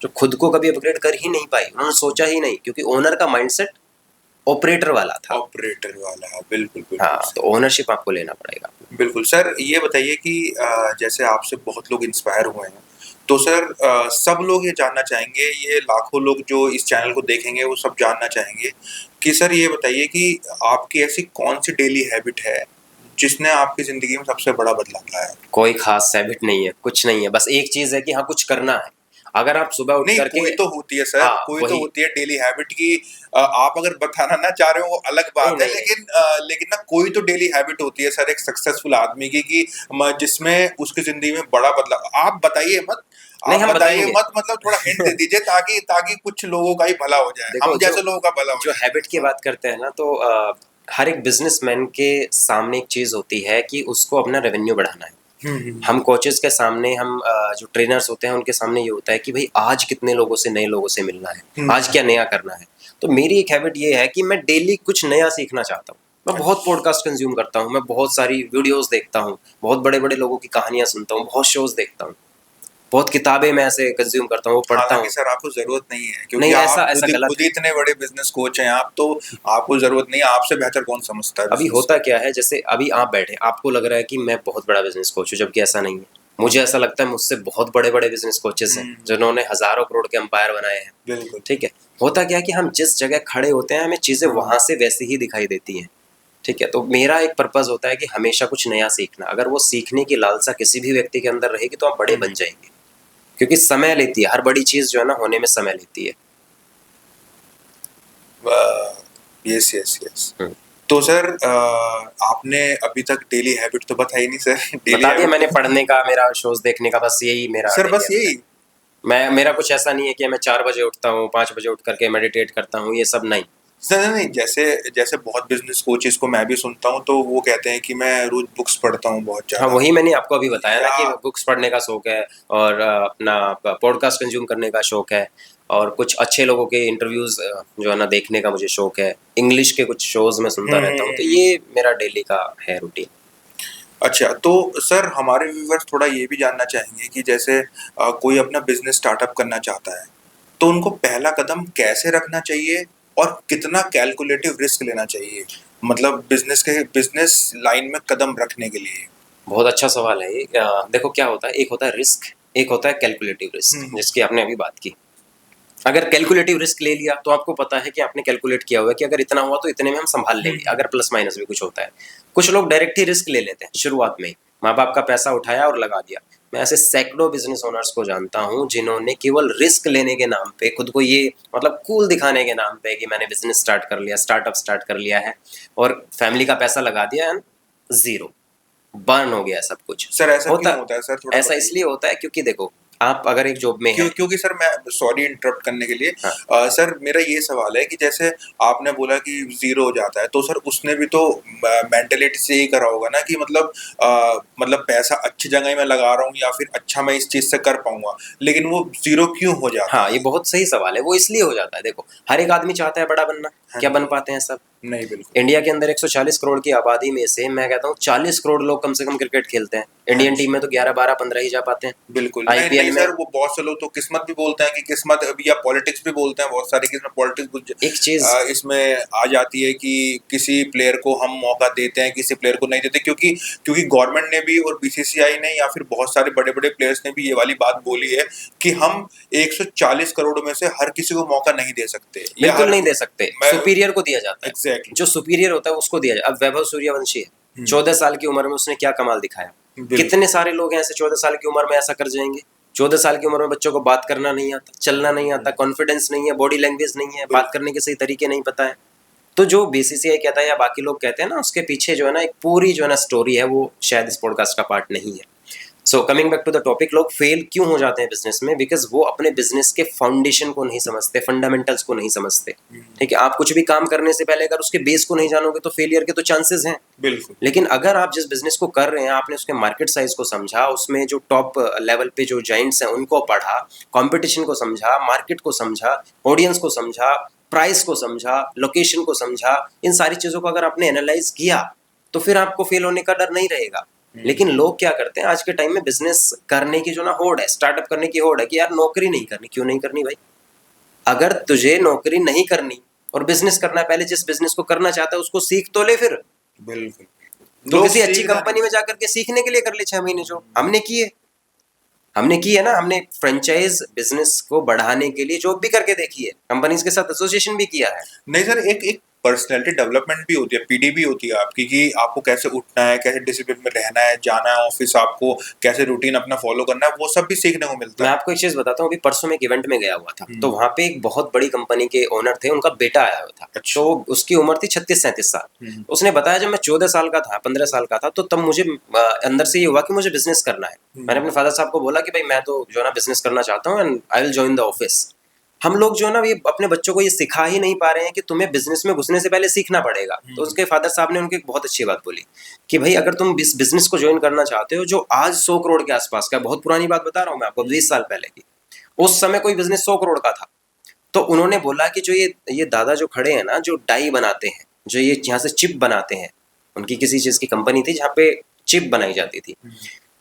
[SPEAKER 2] जो खुद को कभी अपग्रेड कर ही नहीं पाई, उन्होंने सोचा ही नहीं, क्योंकि ओनर का माइंडसेट ऑपरेटर वाला था।
[SPEAKER 1] ऑपरेटर वाला है, बिल्कुल बिल्कुल।
[SPEAKER 2] हाँ, तो ओनरशिप आपको लेना पड़ेगा।
[SPEAKER 1] बिल्कुल सर, ये बताइए कि जैसे आपसे बहुत लोग इंस्पायर हुए हैं, तो सर सब लोग ये जानना चाहेंगे, ये लाखों लोग जो इस चैनल को देखेंगे वो सब जानना चाहेंगे कि सर ये बताइए कि आपकी ऐसी कौन सी डेली हैबिट है जिसने आपकी जिंदगी में सबसे बड़ा बदलाव लाया?
[SPEAKER 2] कोई खास हैबिट नहीं है, कुछ नहीं है, बस एक चीज है कि हाँ कुछ करना है। अगर आप सुबह उठ
[SPEAKER 1] नहीं,
[SPEAKER 2] करके,
[SPEAKER 1] कोई तो होती है सर,
[SPEAKER 2] हाँ,
[SPEAKER 1] कोई तो होती है डेली हैबिट की। आप अगर बताना ना चाह रहे हो वो अलग बात है, लेकिन ना कोई तो डेली हैबिट होती है सर एक सक्सेसफुल आदमी की, कि जिसमें उसकी जिंदगी में बड़ा बदलाव। आप बताइए मत,
[SPEAKER 2] नहीं, हम
[SPEAKER 1] बताइए
[SPEAKER 2] बताएंगे।
[SPEAKER 1] मत, मतलब थोड़ा हिंट दे दीजिए ताकि ताकि कुछ लोगों का ही भला हो जाए, हम जैसे लोगों का भला हो
[SPEAKER 2] जो
[SPEAKER 1] जाए।
[SPEAKER 2] हैबिट की बात करते हैं ना, तो हर एक बिजनेसमैन के सामने एक चीज होती है कि उसको अपना रेवेन्यू बढ़ाना है। हम कोचेस के सामने, हम जो ट्रेनर्स होते हैं उनके सामने ये होता है कि भाई आज कितने लोगों से, नए लोगों से मिलना है, आज क्या नया करना है। तो मेरी एक हैबिट ये है कि मैं डेली कुछ नया सीखना चाहता हूँ। मैं बहुत पॉडकास्ट कंज्यूम करता हूँ, मैं बहुत सारी वीडियोस देखता हूँ, बहुत बड़े बड़े लोगों की कहानियां सुनता हूँ, बहुत शोज देखता हूँ, बहुत किताबें मैं ऐसे कंज्यूम करता हूँ, वो पढ़ता हूँ।
[SPEAKER 1] सर आपको जरूरत नहीं है, क्योंकि
[SPEAKER 2] नहीं,
[SPEAKER 1] आप
[SPEAKER 2] ऐसा गलत
[SPEAKER 1] खुद ही इतने बड़े बिजनेस कोच हैं आप, तो आपको जरूरत नहीं है, आपसे बेहतर कौन समझता है।
[SPEAKER 2] अभी होता क्या है, जैसे अभी आप बैठे, आपको लग रहा है कि मैं बहुत बड़ा बिजनेस कोच हूँ, जबकि ऐसा नहीं है। मुझे ऐसा लगता है मुझसे बहुत बड़े बड़े बिजनेस कोचेस हैं जिन्होंने हजारों करोड़ के एम्पायर बनाए हैं।
[SPEAKER 1] बिल्कुल।
[SPEAKER 2] ठीक है, होता क्या है कि हम जिस जगह खड़े होते हैं हमें चीजें वहां से वैसे ही दिखाई देती हैं। ठीक है, तो मेरा एक पर्पज होता है कि हमेशा कुछ नया सीखना। अगर वो सीखने की लालसा किसी भी व्यक्ति के अंदर रहेगी तो आप बड़े बन जाएंगे, क्योंकि समय लेती है हर बड़ी चीज जो है ना, होने में समय लेती है।
[SPEAKER 1] Yes yes yes. तो सर आपने अभी तक डेली हैबिट तो बताई नहीं सर।
[SPEAKER 2] बता दिया मैंने, पढ़ने का, मेरा शोज देखने का, बस यही मेरा
[SPEAKER 1] सर, बस यही।
[SPEAKER 2] मेरा कुछ ऐसा नहीं है कि मैं 4 बजे उठता हूँ, 5 बजे उठ करके मेडिटेट करता हूँ, ये सब नहीं
[SPEAKER 1] सर। नहीं, जैसे जैसे बहुत बिजनेस कोचेस को मैं भी सुनता हूँ तो वो कहते हैं कि मैं रोज बुक्स पढ़ता हूँ बहुत ज्यादा।
[SPEAKER 2] हाँ, वही मैंने आपको अभी बताया ना कि बुक्स पढ़ने का शौक है, और अपना पॉडकास्ट कंज्यूम करने का शौक है, और कुछ अच्छे लोगों के इंटरव्यूज जो है ना देखने का मुझे शौक है, इंग्लिश के कुछ शोज में सुनता रहता हूँ, तो ये मेरा डेली का है रूटीन।
[SPEAKER 1] अच्छा, तो सर हमारे व्यूअर्स थोड़ा ये भी जानना चाहेंगे कि जैसे कोई अपना बिजनेस स्टार्टअप करना चाहता है तो उनको पहला कदम कैसे रखना चाहिए और कितना कैलकुलेटिव रिस्क लेना चाहिए, मतलब बिजनेस लाइन में कदम रखने के लिए?
[SPEAKER 2] बहुत अच्छा सवाल है ये। देखो क्या होता है, एक होता है रिस्क, एक होता है कैलकुलेटिव रिस्क, जिसकी आपने अभी बात की। अगर कैलकुलेटिव रिस्क ले लिया तो आपको पता है कि आपने कैलकुलेट किया हुआ है कि अगर इतना हुआ तो इतने में हम संभाल लेंगे, अगर प्लस माइनस भी कुछ होता है। कुछ लोग डायरेक्ट ही रिस्क ले लेते हैं शुरुआत में, माँ बाप का पैसा उठाया और लगा दिया। मैं ऐसे सैकड़ों बिजनेस ओनर्स को जानता हूँ जिन्होंने केवल रिस्क लेने के नाम पे, खुद को ये मतलब कूल दिखाने के नाम पे कि मैंने बिजनेस स्टार्ट कर लिया, स्टार्टअप स्टार्ट कर लिया है, और फैमिली का पैसा लगा दिया एंड जीरो, बर्न हो गया सब कुछ।
[SPEAKER 1] सर ऐसा क्यों होता है सर? थोड़ा
[SPEAKER 2] ऐसा इसलिए होता है क्योंकि देखो, आप अगर एक जॉब में हैं।
[SPEAKER 1] क्योंकि सर मैं सॉरी इंटरप्ट करने के लिए,
[SPEAKER 2] हाँ
[SPEAKER 1] सर मेरा ये सवाल है कि जैसे आपने बोला कि जीरो हो जाता है, तो सर उसने भी तो मेंटेलिटी से यही करा होगा ना कि मतलब मतलब पैसा अच्छी जगह ही मैं लगा रहा हूँ या फिर अच्छा मैं इस चीज से कर पाऊंगा, लेकिन वो जीरो क्यों हो जाता
[SPEAKER 2] हाँ, ये
[SPEAKER 1] है?
[SPEAKER 2] बहुत सही सवाल है। वो इसलिए हो जाता है, देखो हर एक आदमी चाहता है बड़ा बनना,
[SPEAKER 1] हाँ
[SPEAKER 2] क्या
[SPEAKER 1] जी।
[SPEAKER 2] बन पाते हैं सब?
[SPEAKER 1] नहीं, बिल्कुल।
[SPEAKER 2] इंडिया के अंदर 140 करोड़ की आबादी में से मैं कहता हूँ 40 करोड़ लोग कम से कम क्रिकेट खेलते हैं।
[SPEAKER 1] हाँ
[SPEAKER 2] इंडियन
[SPEAKER 1] जी।
[SPEAKER 2] टीम में तो 11 12 15 ही जा पाते हैं।
[SPEAKER 1] बिल्कुल। नहीं, नहीं
[SPEAKER 2] आईपीएल में
[SPEAKER 1] सर, वो बहुत से लोग तो किस्मत भी बोलते हैं कि किस्मत, या पॉलिटिक्स भी बोलते हैं बहुत सारे कि इसमें पॉलिटिक्स
[SPEAKER 2] एक चीज,
[SPEAKER 1] इसमें आ जाती है कि किसी प्लेयर को हम मौका देते हैं, किसी प्लेयर को नहीं देते, क्योंकि क्योंकि गवर्नमेंट ने भी और बीसीसीआई ने या फिर बहुत सारे बड़े-बड़े प्लेयर्स ने भी ये वाली बात बोली है कि हम 140 करोड़ में से हर किसी को मौका नहीं दे सकते, या
[SPEAKER 2] बिल्कुल
[SPEAKER 1] हर
[SPEAKER 2] नहीं दे सकते,
[SPEAKER 1] मैं
[SPEAKER 2] सुपीरियर को दिया जाता है।
[SPEAKER 1] एग्ज़ैक्टली।
[SPEAKER 2] जो सुपीरियर होता है उसको दिया जाता है। अब वैभव सूर्यवंशी है,
[SPEAKER 1] हुँ,
[SPEAKER 2] 14 साल की उम्र में उसने क्या कमाल दिखाया।
[SPEAKER 1] बिल्कुल,
[SPEAKER 2] कितने सारे लोग हैं ऐसे 14 साल की उम्र में ऐसा कर जाएंगे। 14 साल की उम्र में बच्चों को बात करना नहीं आता, चलना नहीं आता, कॉन्फिडेंस नहीं है, बॉडी लैंग्वेज नहीं है, बात
[SPEAKER 1] बिल्कुल।
[SPEAKER 2] करने के सही तरीके नहीं पता है। तो जो बीसीसीआई कहता है या बाकी लोग कहते हैं ना, उसके पीछे जो है ना एक पूरी जो है ना स्टोरी है, वो शायद इस पॉडकास्ट का पार्ट नहीं है। So coming back to the topic, लोग फेल क्यों हो जाते हैं बिजनेस में? बिकॉज वो अपने बिजनेस के फाउंडेशन को नहीं समझते, फंडामेंटल्स को नहीं समझते।
[SPEAKER 1] हुँ,
[SPEAKER 2] ठीक है, आप कुछ भी काम करने से पहले अगर उसके बेस को नहीं जानोगे तो फेलियर के तो चांसेस हैं।
[SPEAKER 1] बिल्कुल,
[SPEAKER 2] लेकिन अगर आप जिस बिजनेस को कर रहे हैं, आपने उसके मार्केट साइज को समझा, उसमें जो टॉप लेवल पे जो जाइंट्स हैं उनको पढ़ा, कंपटीशन को समझा, मार्केट को समझा, ऑडियंस को समझा, प्राइस को समझा, लोकेशन को समझा, इन सारी चीजों को अगर आपने एनालाइज किया तो फिर आपको फेल होने का डर नहीं रहेगा। लेकिन लोग क्या करते हैं आज के टाइम में, बिजनेस करने की जो ना होड़ है, स्टार्टअप करने की होड़ है कि यार नौकरी नहीं करनी। क्यों नहीं करनी भाई? अगर तुझे नौकरी नहीं करनी और बिजनेस करना है, पहले जिस बिजनेस को करना चाहता है उसको सीख तो ले। फिर
[SPEAKER 1] बिल्कुल।
[SPEAKER 2] तो
[SPEAKER 1] लोग
[SPEAKER 2] किसी अच्छी
[SPEAKER 1] सीखना नहीं
[SPEAKER 2] कंपनी में जाकर के सीखने के लिए कर ले 6 महीने, जो हमने किए। हमने की है ना, हमने फ्रेंचाइज बिजनेस को बढ़ाने के लिए जॉब भी करके देखी है, कंपनीज के साथ एसोसिएशन भी किया है।
[SPEAKER 1] नहीं सर, एक एक पर्सनैलिटी डेवलपमेंट भी होती है, पीडी भी होती है आपकी, कि आपको कैसे उठना है, कैसे डिसिप्लिन में रहना है, जाना है ऑफिस, आपको कैसे रूटीन अपना फॉलो करना है, वो सब भी सीखने को मिलता
[SPEAKER 2] मैं
[SPEAKER 1] है।
[SPEAKER 2] आपको एक चीज बताता हूँ, अभी परसों में एक इवेंट में गया हुआ था, तो
[SPEAKER 1] हम्म,
[SPEAKER 2] वहां पे एक बहुत बड़ी कंपनी के ओनर थे, उनका बेटा आया हुआ था।
[SPEAKER 1] अच्छा।
[SPEAKER 2] तो उसकी उम्र थी 36-37 साल।
[SPEAKER 1] हम्म,
[SPEAKER 2] उसने बताया जब मैं 14 साल का था, 15 साल का था, तो तब मुझे अंदर से ये हुआ कि मुझे बिजनेस करना है। मैंने अपने फादर साहब को बोला कि भाई मैं तो जो है ना बिजनेस करना चाहता हूँ and I will join the office. हम लोग जो है ना ये अपने बच्चों को ये सिखा ही नहीं पा रहे हैं कि तुम्हें बिजनेस में घुसने से पहले सीखना पड़ेगा। तो उसके फादर साहब ने उनकी एक बहुत अच्छी बात बोली कि भाई अगर तुम इस बिजनेस को ज्वाइन करना चाहते हो जो आज 100 करोड़ के आसपास का, बहुत पुरानी बात बता रहा हूँ मैं आपको, 20 साल पहले की, उस समय कोई बिजनेस 100 करोड़ का था। तो उन्होंने बोला कि जो ये दादा जो खड़े हैं ना, जो डाई बनाते हैं, जो ये यहाँ से चिप बनाते हैं, उनकी किसी चीज की कंपनी थी जहाँ पे चिप बनाई जाती थी।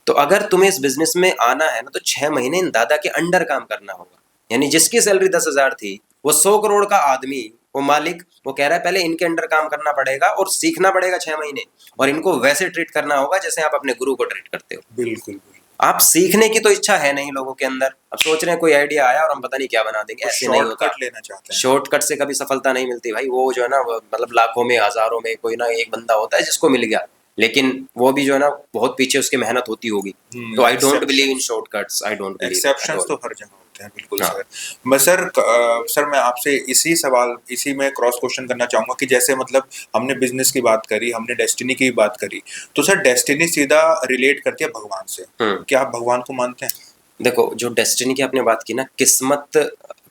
[SPEAKER 2] तो अगर तुम्हें इस बिजनेस में आना है ना, तो 6 महीने इन दादा के अंडर काम करना होगा। यानी जिसकी सैलरी 10,000 थी, वो 100 करोड़ का आदमी, वो मालिक, वो कह रहा है पहले इनके अंडर काम करना पड़ेगा और सीखना पड़ेगा 6 महीने, और इनको वैसे ट्रीट करना होगा जैसे आप अपने गुरु को ट्रीट करते हो।
[SPEAKER 1] बिल्कुल बिल्कुल।
[SPEAKER 2] आप सीखने की तो इच्छा है नहीं लोगों के अंदर। अब सोच रहे हैं कोई आइडिया आया और हम पता नहीं क्या बना देंगे,
[SPEAKER 1] वो
[SPEAKER 2] ऐसे नहीं होता।
[SPEAKER 1] शॉर्टकट लेना चाहते हैं।
[SPEAKER 2] शॉर्टकट से कभी सफलता नहीं मिलती भाई। वो जो है ना मतलब लाखों में, हजारों में कोई ना एक बंदा होता है जिसको मिल गया, लेकिन वो भी जो है ना बहुत पीछे उसकी मेहनत होती होगी। तो I don't believe in shortcuts, I don't believe at
[SPEAKER 1] exceptions
[SPEAKER 2] all.
[SPEAKER 1] तो हर जगह होते हैं, बिल्कुल
[SPEAKER 2] हाँ
[SPEAKER 1] सर। मैं सर सर मैं आपसे इसी में क्रॉस क्वेश्चन करना चाहूंगा कि जैसे मतलब हमने बिजनेस की बात करी, हमने डेस्टिनी की बात करी, तो सर डेस्टिनी सीधा रिलेट करती है भगवान से। क्या आप भगवान को मानते हैं?
[SPEAKER 2] देखो, जो डेस्टिनी की आपने बात की ना, किस्मत,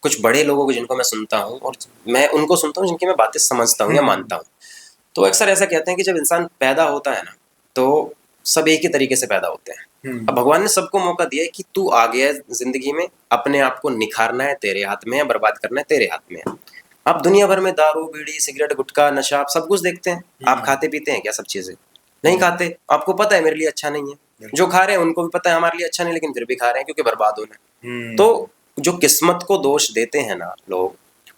[SPEAKER 2] कुछ बड़े लोगों को जिनको मैं सुनता हूँ, और मैं उनको सुनता हूँ जिनकी मैं बातें समझता हूँ या मानता हूँ, तो अक्सर ऐसा कहते हैं कि जब इंसान पैदा होता है ना, तो सब एक ही तरीके से पैदा होते हैं। अब भगवान ने सबको मौका दिया है कि तू आ गया है जिंदगी में, अपने आप को निखारना है तेरे हाथ में है, बर्बाद करना है तेरे हाथ में है। आप दुनिया भर में दारू, बीड़ी, सिगरेट, गुटखा, नशा, आप सब कुछ देखते हैं। आप खाते पीते हैं क्या सब चीजें? नहीं खाते। आपको पता है मेरे लिए अच्छा नहीं है। जो खा रहे हैं उनको भी पता है हमारे लिए अच्छा नहीं, लेकिन फिर भी खा रहे हैं क्योंकि बर्बाद होना है। तो जो किस्मत को दोष देते हैं ना लोग,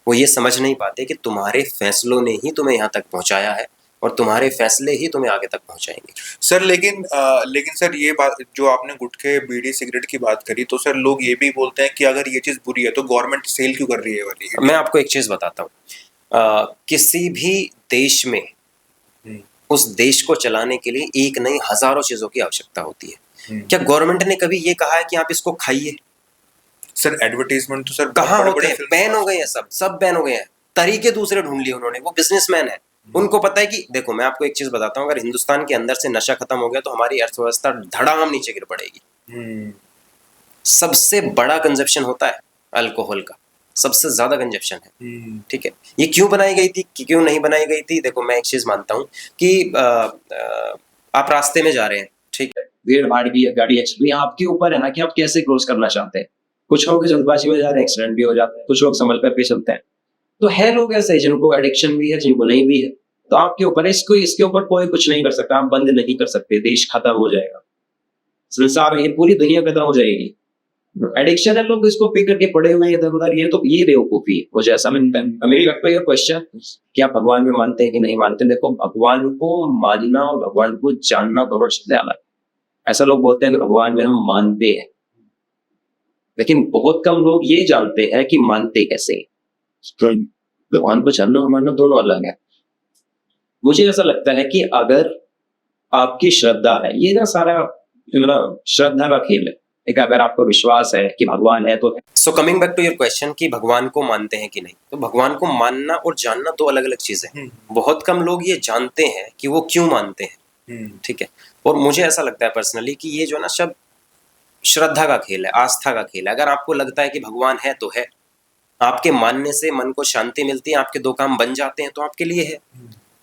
[SPEAKER 2] वो ये समझ नहीं पाते कि तुम्हारे फैसलों ने ही तुम्हें यहाँ तक पहुंचाया है और तुम्हारे फैसले ही तुम्हें आगे तक पहुंचाएंगे।
[SPEAKER 1] सर लेकिन सर ये बात जो आपने गुटखे, बीड़ी, सिगरेट की बात करी, तो सर लोग ये भी बोलते हैं कि अगर ये चीज बुरी है तो गवर्नमेंट सेल क्यों कर रही है ये वाली?
[SPEAKER 2] मैं आपको एक चीज बताता हूँ, किसी भी देश में
[SPEAKER 1] हम्म,
[SPEAKER 2] उस देश को चलाने के लिए एक नहीं हजारों चीजों की आवश्यकता होती है। क्या गवर्नमेंट ने कभी ये कहा है कि आप इसको खाइए?
[SPEAKER 1] सर एडवर्टीजमेंट तो सर
[SPEAKER 2] कहाँ
[SPEAKER 1] बड़े
[SPEAKER 2] होते
[SPEAKER 1] बड़े
[SPEAKER 2] हैं?
[SPEAKER 1] फिल्म
[SPEAKER 2] बैन हो गए हैं, सब बैन हो गए हैं। तरीके दूसरे ढूंढ लिए उन्होंने। वो बिजनेसमैन है, उनको पता है कि देखो मैं आपको एक चीज बताता हूँ, अगर हिंदुस्तान के अंदर से नशा खत्म हो गया तो हमारी अर्थव्यवस्था धड़ाम नीचे गिर पड़ेगी। सबसे बड़ा कंजप्शन होता है अल्कोहल का, सबसे ज्यादा कंजप्शन है। ठीक है, ये क्यों बनाई गई थी कि क्यों नहीं बनाई गई थी? देखो मैं एक चीज मानता हूँ कि आप रास्ते में जा रहे हैं, ठीक है,
[SPEAKER 3] भीड़ भाड़ भी है, गाड़ी चल रही है, आपके ऊपर है ना कि आप कैसे क्रॉस करना चाहते हैं। कुछ लोग जल्दबाजी में जा रहे हैं, एक्सीडेंट भी हो जाता है, कुछ लोग संभल कर भी चलते हैं। तो है लोग ऐसे जिनको एडिक्शन भी है, जिनको नहीं भी है, तो आपके ऊपर है। इसके ऊपर कोई कुछ नहीं कर सकता, आप बंद नहीं कर सकते। देश खत्म हो जाएगा, संसार, ये पूरी दुनिया खत्म हो जाएगी। एडिक्शन है, लोग इसको पी करके पड़े हुए हैं इधर उधर, ये तो ये बेवकूफी है। वो जैसा मेरी लगता है क्वेश्चन कि आप भगवान में मानते हैं कि नहीं मानते। देखो, भगवान को मानना और भगवान को जानना दोनों चीजें अलग। ऐसा लोग बोलते हैं कि भगवान में हम मानते हैं, लेकिन बहुत कम लोग ये जानते हैं कि मानते कैसे। भगवान को जानना और मानना दोनों अलग है। मुझे ऐसा लगता है कि अगर आपकी श्रद्धा है, ये ना सारा श्रद्धा का खेल है। एक अगर आपको विश्वास है कि भगवान है तो है।
[SPEAKER 2] So coming back to your question कि भगवान को मानते हैं कि नहीं, तो भगवान को मानना और जानना दो अलग अलग चीजें हैं। बहुत कम लोग ये जानते हैं कि वो क्यों मानते हैं। ठीक है, और मुझे ऐसा लगता है पर्सनली कि ये जो ना शब्द श्रद्धा का खेल है, आस्था का खेल है। अगर आपको लगता है कि भगवान है तो है, आपके मानने से मन को शांति मिलती है, आपके दो काम बन जाते हैं, तो आपके लिए है।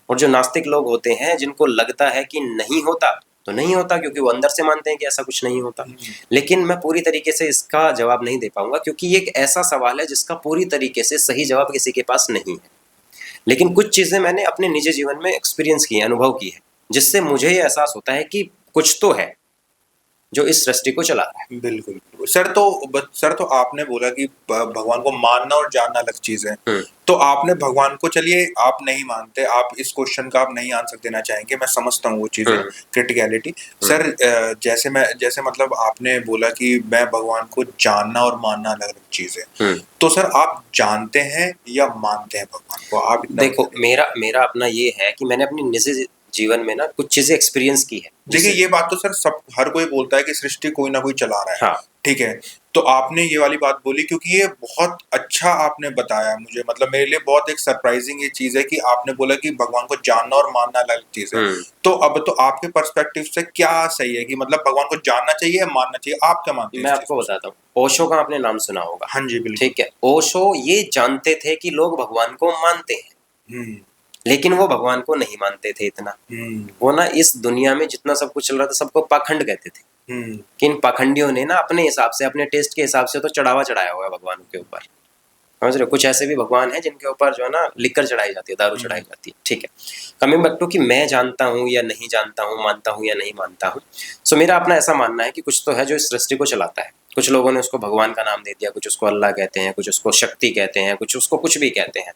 [SPEAKER 2] और जो नास्तिक लोग होते हैं, जिनको लगता है कि नहीं होता तो नहीं होता, क्योंकि वो अंदर से मानते हैं कि ऐसा कुछ नहीं होता। लेकिन मैं पूरी तरीके से इसका जवाब नहीं दे पाऊंगा, क्योंकि ये एक ऐसा सवाल है जिसका पूरी तरीके से सही जवाब किसी के पास नहीं है। लेकिन कुछ चीजें मैंने अपने निजी जीवन में एक्सपीरियंस की है, अनुभव की है, जिससे मुझे ये एहसास होता है कि कुछ तो है जो इस सृष्टि को चला रहा है।
[SPEAKER 1] बिल्कुल सर। तो आपने बोला कि भगवान को मानना और जानना अलग चीज है। तो आपने भगवान को, चलिए आप नहीं मानते, आप इस क्वेश्चन का आप नहीं आंसर देना चाहेंगे, मैं समझता हूँ वो चीजें, क्रिटिकलिटी। सर जैसे मतलब आपने बोला कि मैं भगवान को जानना और मानना अलग अलग चीज है। तो सर आप जानते हैं या मानते हैं भगवान को? आप
[SPEAKER 2] देखो, मेरा अपना ये है कि मैंने अपनी निजी जीवन में ना कुछ चीजें एक्सपीरियंस की है।
[SPEAKER 1] देखिए, ये बात तो सर हर कोई बोलता है कि सृष्टि कोई ना कोई चला रहा है।
[SPEAKER 2] हाँ।
[SPEAKER 1] ठीक है, तो आपने ये वाली बात बोली, क्योंकि ये बहुत अच्छा आपने बताया मुझे, मतलब मेरे लिए बहुत एक सरप्राइजिंग ये चीज है कि आपने बोला कि भगवान को जानना और मानना अलग चीज है। तो अब तो आपके पर्सपेक्टिव से क्या सही है कि मतलब भगवान को जानना चाहिए या मानना चाहिए? आप क्या मानते हैं?
[SPEAKER 2] मैं आपको बताता हूँ, ओशो का आपने नाम सुना होगा।
[SPEAKER 1] हाँ जी, बिल्कुल।
[SPEAKER 2] ठीक है, ओशो ये जानते थे कि लोग भगवान को मानते हैं, लेकिन वो भगवान को नहीं मानते थे इतना। वो ना इस दुनिया में जितना सब कुछ चल रहा था, सबको पाखंड कहते थे। कि इन पाखंडियों ने ना अपने हिसाब से, अपने टेस्ट के हिसाब से तो चढ़ावा चढ़ाया हुआ है भगवान के ऊपर। समझ रहे हो? कुछ ऐसे भी भगवान हैं जिनके ऊपर जो है ना लिक्कर चढ़ाई जाती है, दारू चढ़ाई जाती है। ठीक है, कमिंग बैक टू कि मैं जानता हूँ या नहीं जानता हूँ, मानता हूँ या नहीं मानता हूँ। सो मेरा अपना ऐसा मानना है कि कुछ तो है जो इस सृष्टि को चलाता है। कुछ लोगों ने उसको भगवान का नाम दे दिया, कुछ उसको अल्लाह कहते हैं, कुछ उसको शक्ति कहते हैं, कुछ उसको कुछ भी कहते हैं।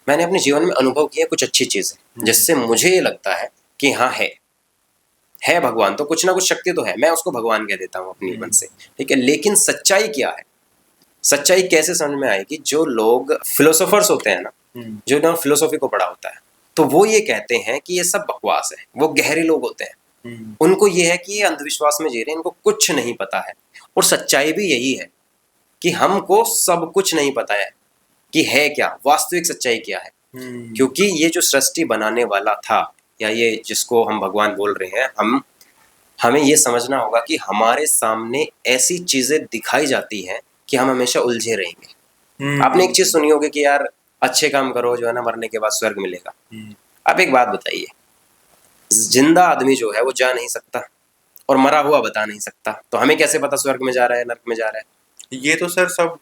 [SPEAKER 2] मैंने अपने जीवन में अनुभव किया कुछ अच्छी चीजें, जिससे मुझे ये लगता है कि हाँ है भगवान, तो कुछ ना कुछ शक्ति तो है। मैं उसको भगवान कह देता हूँ अपनी मन से। ठीक है, लेकिन सच्चाई क्या है? सच्चाई कैसे समझ में आएगी? जो लोग फिलोसोफर्स होते हैं ना, जो ना फिलोसॉफी को पढ़ा होता है, तो वो ये कहते हैं कि ये सब बकवास है। वो गहरे लोग होते हैं, उनको ये है कि ये अंधविश्वास में जी रहे हैं, इनको कुछ नहीं पता है। और सच्चाई भी यही है कि हमको सब कुछ नहीं पता है कि है क्या, वास्तविक सच्चाई क्या है। क्योंकि ये जो सृष्टि बनाने वाला था, या ये जिसको हम भगवान बोल रहे हैं, हमें ये समझना होगा कि हमारे सामने ऐसी चीजें दिखाई जाती हैं कि हम हमेशा उलझे रहेंगे। आपने एक चीज सुनी होगी कि यार अच्छे काम करो, जो है ना मरने के बाद स्वर्ग मिलेगा। आप एक बात बताइए, जिंदा आदमी जो है वो जा नहीं सकता और मरा हुआ बता नहीं सकता, तो हमें कैसे पता स्वर्ग में जा रहा है, नर्क में जा रहा है?
[SPEAKER 1] ये तो सर सब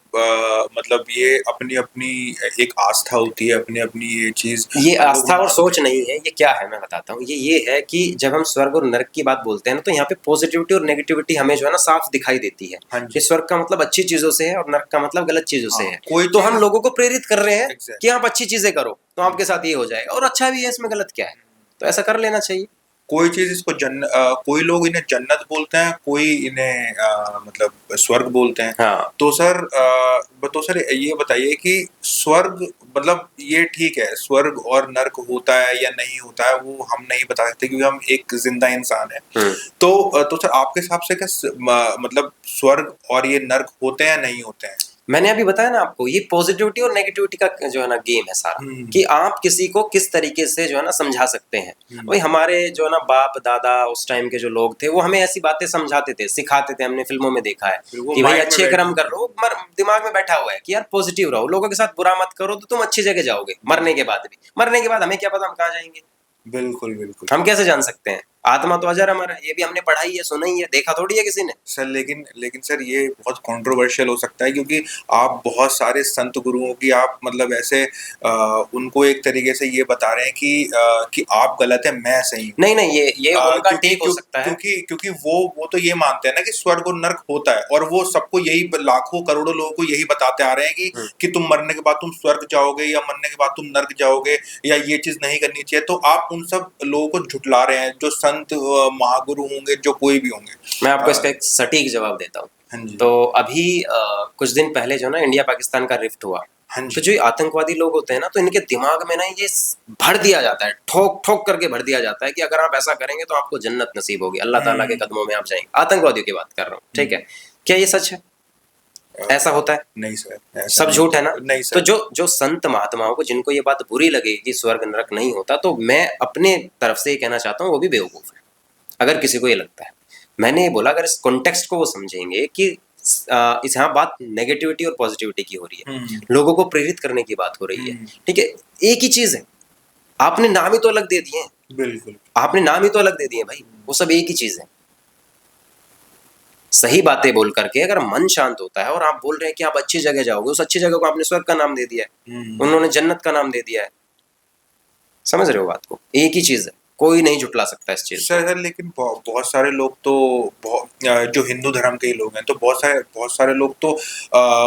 [SPEAKER 1] मतलब ये अपनी अपनी एक आस्था होती है, अपनी अपनी ये चीज।
[SPEAKER 2] ये आस्था और सोच नहीं है, ये क्या है मैं बताता हूँ। ये है कि जब हम स्वर्ग और नरक की बात बोलते हैं ना, तो यहाँ पे पॉजिटिविटी और नेगेटिविटी हमें जो है ना साफ दिखाई देती है। कि स्वर्ग का मतलब अच्छी चीजों से है और नरक का मतलब गलत चीजों से है। कोई तो हम लोगों को प्रेरित कर रहे हैं कि आप अच्छी चीजें करो तो आपके साथ ये हो जाएगा, और अच्छा भी है, इसमें गलत क्या है? तो ऐसा कर लेना चाहिए।
[SPEAKER 1] कोई चीज इसको कोई लोग इन्हें जन्नत बोलते हैं, कोई इन्हें मतलब स्वर्ग बोलते हैं।
[SPEAKER 2] हाँ।
[SPEAKER 1] तो सर ये बताइए कि स्वर्ग मतलब ये ठीक है, स्वर्ग और नर्क होता है या नहीं होता है वो हम नहीं बता सकते, क्योंकि हम एक जिंदा इंसान है। तो सर आपके हिसाब से क्या मतलब स्वर्ग और ये नर्क होते हैं या नहीं होते हैं?
[SPEAKER 2] मैंने अभी बताया ना आपको, ये पॉजिटिविटी और नेगेटिविटी का जो है ना गेम है सारा, कि आप किसी को किस तरीके से जो है ना समझा सकते हैं। भाई हमारे जो है ना बाप दादा उस टाइम के जो लोग थे वो हमें ऐसी बातें समझाते थे, सिखाते थे, हमने फिल्मों में देखा है
[SPEAKER 1] वो
[SPEAKER 2] कि भाई
[SPEAKER 1] माइंड में
[SPEAKER 2] अच्छे कर्म
[SPEAKER 1] बैठ
[SPEAKER 2] कर लो, दिमाग में बैठा हुआ है कि यार पॉजिटिव रहो, लोगों के साथ बुरा मत करो, तो तुम अच्छी जगह जाओगे। मरने के बाद भी, मरने के बाद हमें क्या पता हम कहाँ जाएंगे,
[SPEAKER 1] बिल्कुल बिल्कुल
[SPEAKER 2] हम कैसे जान सकते हैं? आत्मा तो अजर अमर है, ये भी हमने पढ़ाई है, सुना ही है, देखा थोड़ी है किसी ने।
[SPEAKER 1] सर। लेकिन लेकिन सर ये बहुत कंट्रोवर्शियल हो सकता है, क्योंकि आप बहुत सारे संत गुरुओं की आप मतलब ऐसे उनको एक तरीके से ये बता रहे हैं कि आप गलत है, मैं सही हूँ।
[SPEAKER 2] नहीं नहीं, ये उनका टेक हो सकता है।
[SPEAKER 1] क्योंकि वो तो ये मानते हैं ना कि स्वर्ग और नर्क होता है, और वो सबको यही लाखों करोड़ों लोगों को यही बताते आ रहे हैं कि तुम मरने के बाद तुम स्वर्ग जाओगे या मरने के बाद तुम नर्क जाओगे, या ये चीज नहीं करनी चाहिए। तो आप उन सब लोगों को झुठला रहे हैं, जो संत महागुरु होंगे, जो कोई भी होंगे।
[SPEAKER 2] मैं आपको इसका एक सटीक जवाब देता हूँ।
[SPEAKER 1] हाँ जी।
[SPEAKER 2] तो अभी कुछ दिन पहले जो ना इंडिया पाकिस्तान का रिफ्ट हुआ,
[SPEAKER 1] हाँ जी।
[SPEAKER 2] तो जो ये आतंकवादी लोग होते हैं ना, तो इनके दिमाग में ना ये भर दिया जाता है, ठोक ठोक करके भर दिया जाता है कि अगर आप ऐसा करेंगे तो आपको जन्नत नसीब होगी, अल्लाह ताला के कदमों में आप जाएंगे। आतंकवादियों की बात कर रहा हूँ, ठीक है? क्या ये सच है? ऐसा होता है?
[SPEAKER 1] नहीं सर, ऐसा
[SPEAKER 2] सब
[SPEAKER 1] नहीं
[SPEAKER 2] झूठ है ना?
[SPEAKER 1] नहीं
[SPEAKER 2] तो
[SPEAKER 1] सर।
[SPEAKER 2] जो संत महात्माओं को जिनको ये बात बुरी लगे कि स्वर्ग नरक नहीं होता, तो मैं अपने तरफ से ये कहना चाहता हूँ वो भी बेवकूफ है अगर किसी को ये लगता है। मैंने ये बोला अगर इस कॉन्टेक्स्ट को वो समझेंगे कि इस यहाँ बात नेगेटिविटी और पॉजिटिविटी की हो रही है, लोगों को प्रेरित करने की बात हो रही है, ठीक है? एक ही चीज है, आपने नाम ही तो अलग दे दिए हैं,
[SPEAKER 1] बिल्कुल
[SPEAKER 2] आपने नाम ही तो अलग दे दिए भाई, वो सब एक ही चीज है। सही बातें बोल करके अगर मन शांत होता है और आप बोल रहे हैं कि आप अच्छी जगह जाओगे, उस अच्छी जगह को आपने स्वर्ग का नाम दे दिया है, उन्होंने जन्नत का नाम दे दिया है। समझ रहे हो बात को? एक ही चीज है, कोई नहीं झुटला सकता इस चीज को।
[SPEAKER 1] सर। लेकिन बहुत सारे लोग तो जो हिंदू धर्म के ही लोग हैं, तो बहुत सारे लोग तो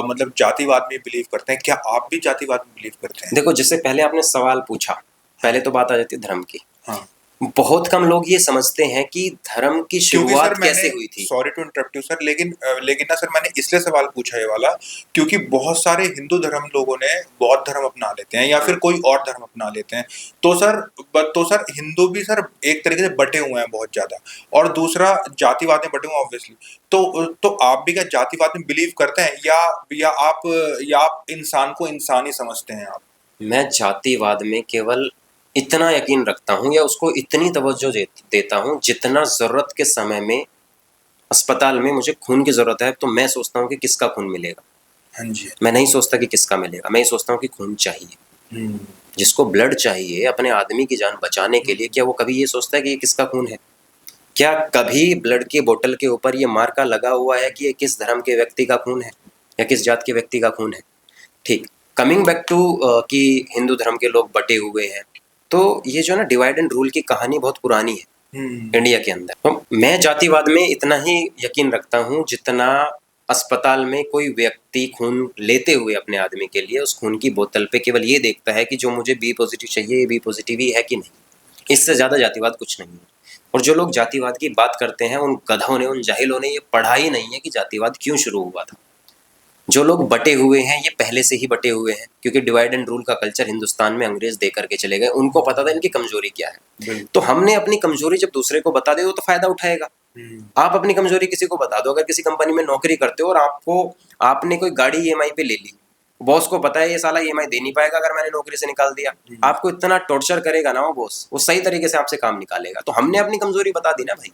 [SPEAKER 1] मतलब जातिवाद में बिलीव करते हैं। क्या आप भी जातिवाद में बिलीव करते हैं?
[SPEAKER 2] देखो, जिससे पहले आपने सवाल पूछा, पहले तो बात आ जाती है धर्म की।
[SPEAKER 1] हाँ।
[SPEAKER 2] बहुत कम लोग ये समझते हैं कि धर्म की शुरुआत कैसे हुई थी।
[SPEAKER 1] Sorry to interrupt you sir, लेकिन ना सर, मैंने इसलिए सवाल पूछा ये वाला, क्योंकि बहुत सारे हिंदू धर्म लोगों ने बौद्ध धर्म अपना लेते हैं या फिर कोई और धर्म अपना लेते हैं। तो सर हिंदू भी सर एक तरीके से बटे हुए हैं बहुत ज्यादा, और दूसरा जातिवाद में बटे हुए हैं ऑब्वियसली। तो आप भी क्या जातिवाद में बिलीव करते हैं, या आप इंसान को इंसान ही समझते हैं आप?
[SPEAKER 2] मैं जातिवाद में केवल इतना यकीन रखता हूँ या उसको इतनी तवज्जो देता हूँ जितना ज़रूरत के समय में अस्पताल में मुझे खून की ज़रूरत है, तो मैं सोचता हूँ कि किसका खून मिलेगा।
[SPEAKER 1] हाँ जी।
[SPEAKER 2] मैं नहीं सोचता कि किसका मिलेगा, मैं ये सोचता हूँ कि खून चाहिए। जिसको ब्लड चाहिए अपने आदमी की जान बचाने के लिए, क्या वो कभी ये सोचता है कि ये किसका खून है? क्या कभी ब्लड की बोतल के ऊपर ये मार्का लगा हुआ है कि ये किस धर्म के व्यक्ति का खून है या किस जात के व्यक्ति का खून है? ठीक, कमिंग बैक टू कि हिंदू धर्म के लोग बटे हुए हैं, तो ये जो ना डिवाइड एंड रूल की कहानी बहुत पुरानी है इंडिया के अंदर। तो मैं जातिवाद में इतना ही यकीन रखता हूँ जितना अस्पताल में कोई व्यक्ति खून लेते हुए अपने आदमी के लिए उस खून की बोतल पे केवल ये देखता है कि जो मुझे बी पॉजिटिव चाहिए, ये बी पॉजिटिव ही है कि नहीं। इससे ज़्यादा जातिवाद कुछ नहीं है। और जो लोग जातिवाद की बात करते हैं, उन गधों ने, उन जाहिलों ने ये पढ़ा ही नहीं है कि जातिवाद क्यों शुरू हुआ था। जो लोग बटे हुए हैं ये पहले से ही बटे हुए हैं, क्योंकि डिवाइड एंड रूल का कल्चर हिंदुस्तान में अंग्रेज दे करके चले गए। उनको पता था इनकी कमजोरी क्या है, तो हमने अपनी कमजोरी जब दूसरे को बता दे तो फायदा उठाएगा। आप अपनी कमजोरी किसी को बता दो, अगर किसी कंपनी में नौकरी करते हो और आपने कोई गाड़ी ईएमआई पे ले ली, बॉस को पता है ये साला ईएमआई दे नहीं पाएगा अगर मैंने नौकरी से निकाल दिया, आपको इतना टॉर्चर करेगा ना वो बॉस, वो सही तरीके से आपसे काम निकालेगा। तो हमने अपनी कमजोरी बता दी ना भाई।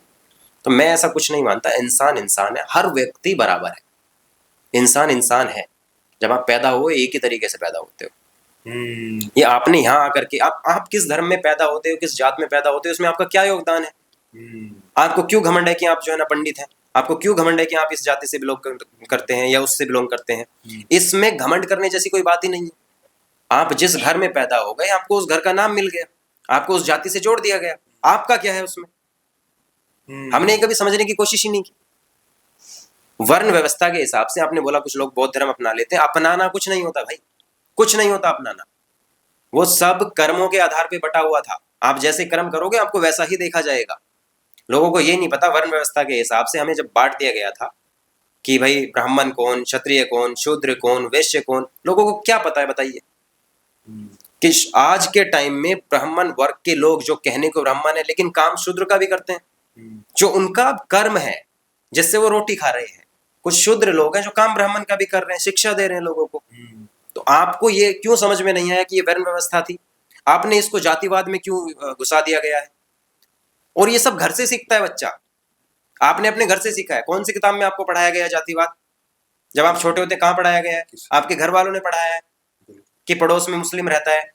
[SPEAKER 2] तो मैं ऐसा कुछ नहीं मानता, इंसान इंसान है, हर व्यक्ति बराबर है, इंसान इंसान है। जब आप पैदा हुए एक ही तरीके से पैदा होते हो। ये आपने यहाँ आकर के आप किस धर्म में पैदा होते हो, किस जात में पैदा होते हो, उसमें आपका क्या योगदान है? आपको क्यों घमंड है कि आप जो है ना पंडित हैं? आपको क्यों घमंड है कि आप इस जाति से बिलोंग करते हैं या उससे बिलोंग करते हैं? इसमें घमंड करने जैसी कोई बात ही नहीं है। आप जिस घर में पैदा हो गए, आपको उस घर का नाम मिल गया, आपको उस जाति से जोड़ दिया गया, आपका क्या है उसमें? हमने कभी समझने की कोशिश ही नहीं की। वर्ण व्यवस्था के हिसाब से आपने बोला कुछ लोग बौद्ध धर्म अपना लेते हैं, अपनाना कुछ नहीं होता भाई, कुछ नहीं होता अपनाना। वो सब कर्मों के आधार पे बटा हुआ था, आप जैसे कर्म करोगे आपको वैसा ही देखा जाएगा। लोगों को ये नहीं पता, वर्ण व्यवस्था के हिसाब से हमें जब बांट दिया गया था कि भाई ब्राह्मण कौन, क्षत्रिय कौन, शूद्र कौन, वैश्य कौन, लोगों को क्या पता है बताइए? कि आज के टाइम में ब्राह्मण वर्ग के लोग जो कहने को ब्राह्मण है लेकिन काम शूद्र का भी करते हैं, जो उनका कर्म है जिससे वो रोटी खा रहे हैं, कुछ शूद्र लोग हैं जो काम ब्राह्मण का भी कर रहे हैं, शिक्षा दे रहे हैं लोगों को।
[SPEAKER 1] हम्म,
[SPEAKER 2] तो आपको ये क्यों समझ में नहीं आया कि ये वर्ण व्यवस्था थी? आपने इसको जातिवाद में क्यों घुसा दिया गया है? और ये सब घर से सीखता है बच्चा, आपने अपने घर से सीखा है। कौन सी किताब में आपको पढ़ाया गया है जातिवाद? जब आप छोटे होते कहाँ पढ़ाया गया है? आपके घर वालों ने पढ़ाया है कि पड़ोस में मुस्लिम रहता है,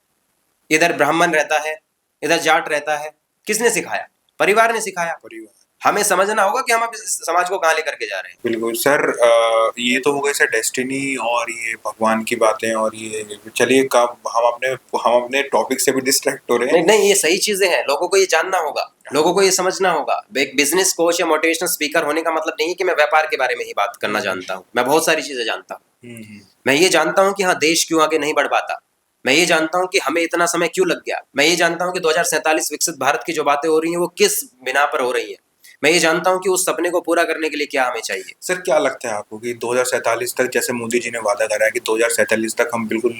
[SPEAKER 2] इधर ब्राह्मण रहता है, इधर जाट रहता है। किसने सिखाया? परिवार ने सिखाया।
[SPEAKER 1] परिवार।
[SPEAKER 2] हमें समझना होगा कि हम अब इस समाज को कहाँ लेकर के जा रहे हैं।
[SPEAKER 1] बिल्कुल सर, ये तो हो गई सर डेस्टिनी और ये भगवान की बातें, और ये चलिए हम अपने टॉपिक से भी डिस्ट्रैक्ट हो रहे हैं।
[SPEAKER 2] नहीं नहीं, ये सही चीजें हैं, लोगों को ये जानना होगा, लोगों को ये समझना होगा। एक बिजनेस कोच या मोटिवेशनल स्पीकर होने का मतलब नहीं है कि मैं व्यापार के बारे में ही बात करना जानता हूँ। मैं बहुत सारी चीजें जानता हूँ। मैं ये जानता हूँ कि हाँ, देश क्यों आगे नहीं बढ़ पाता। मैं ये जानता हूँ कि हमें इतना समय क्यों लग गया। मैं ये जानता हूँ कि 2047 विकसित भारत की जो बातें हो रही हैं वो किस बिना पर हो रही है। मैं ये जानता हूँ कि उस सपने को पूरा करने के लिए क्या हमें चाहिए।
[SPEAKER 1] सर क्या लगता है आपको कि 2047 तक, जैसे मोदी जी ने वादा करा है कि 2047 तक हम बिल्कुल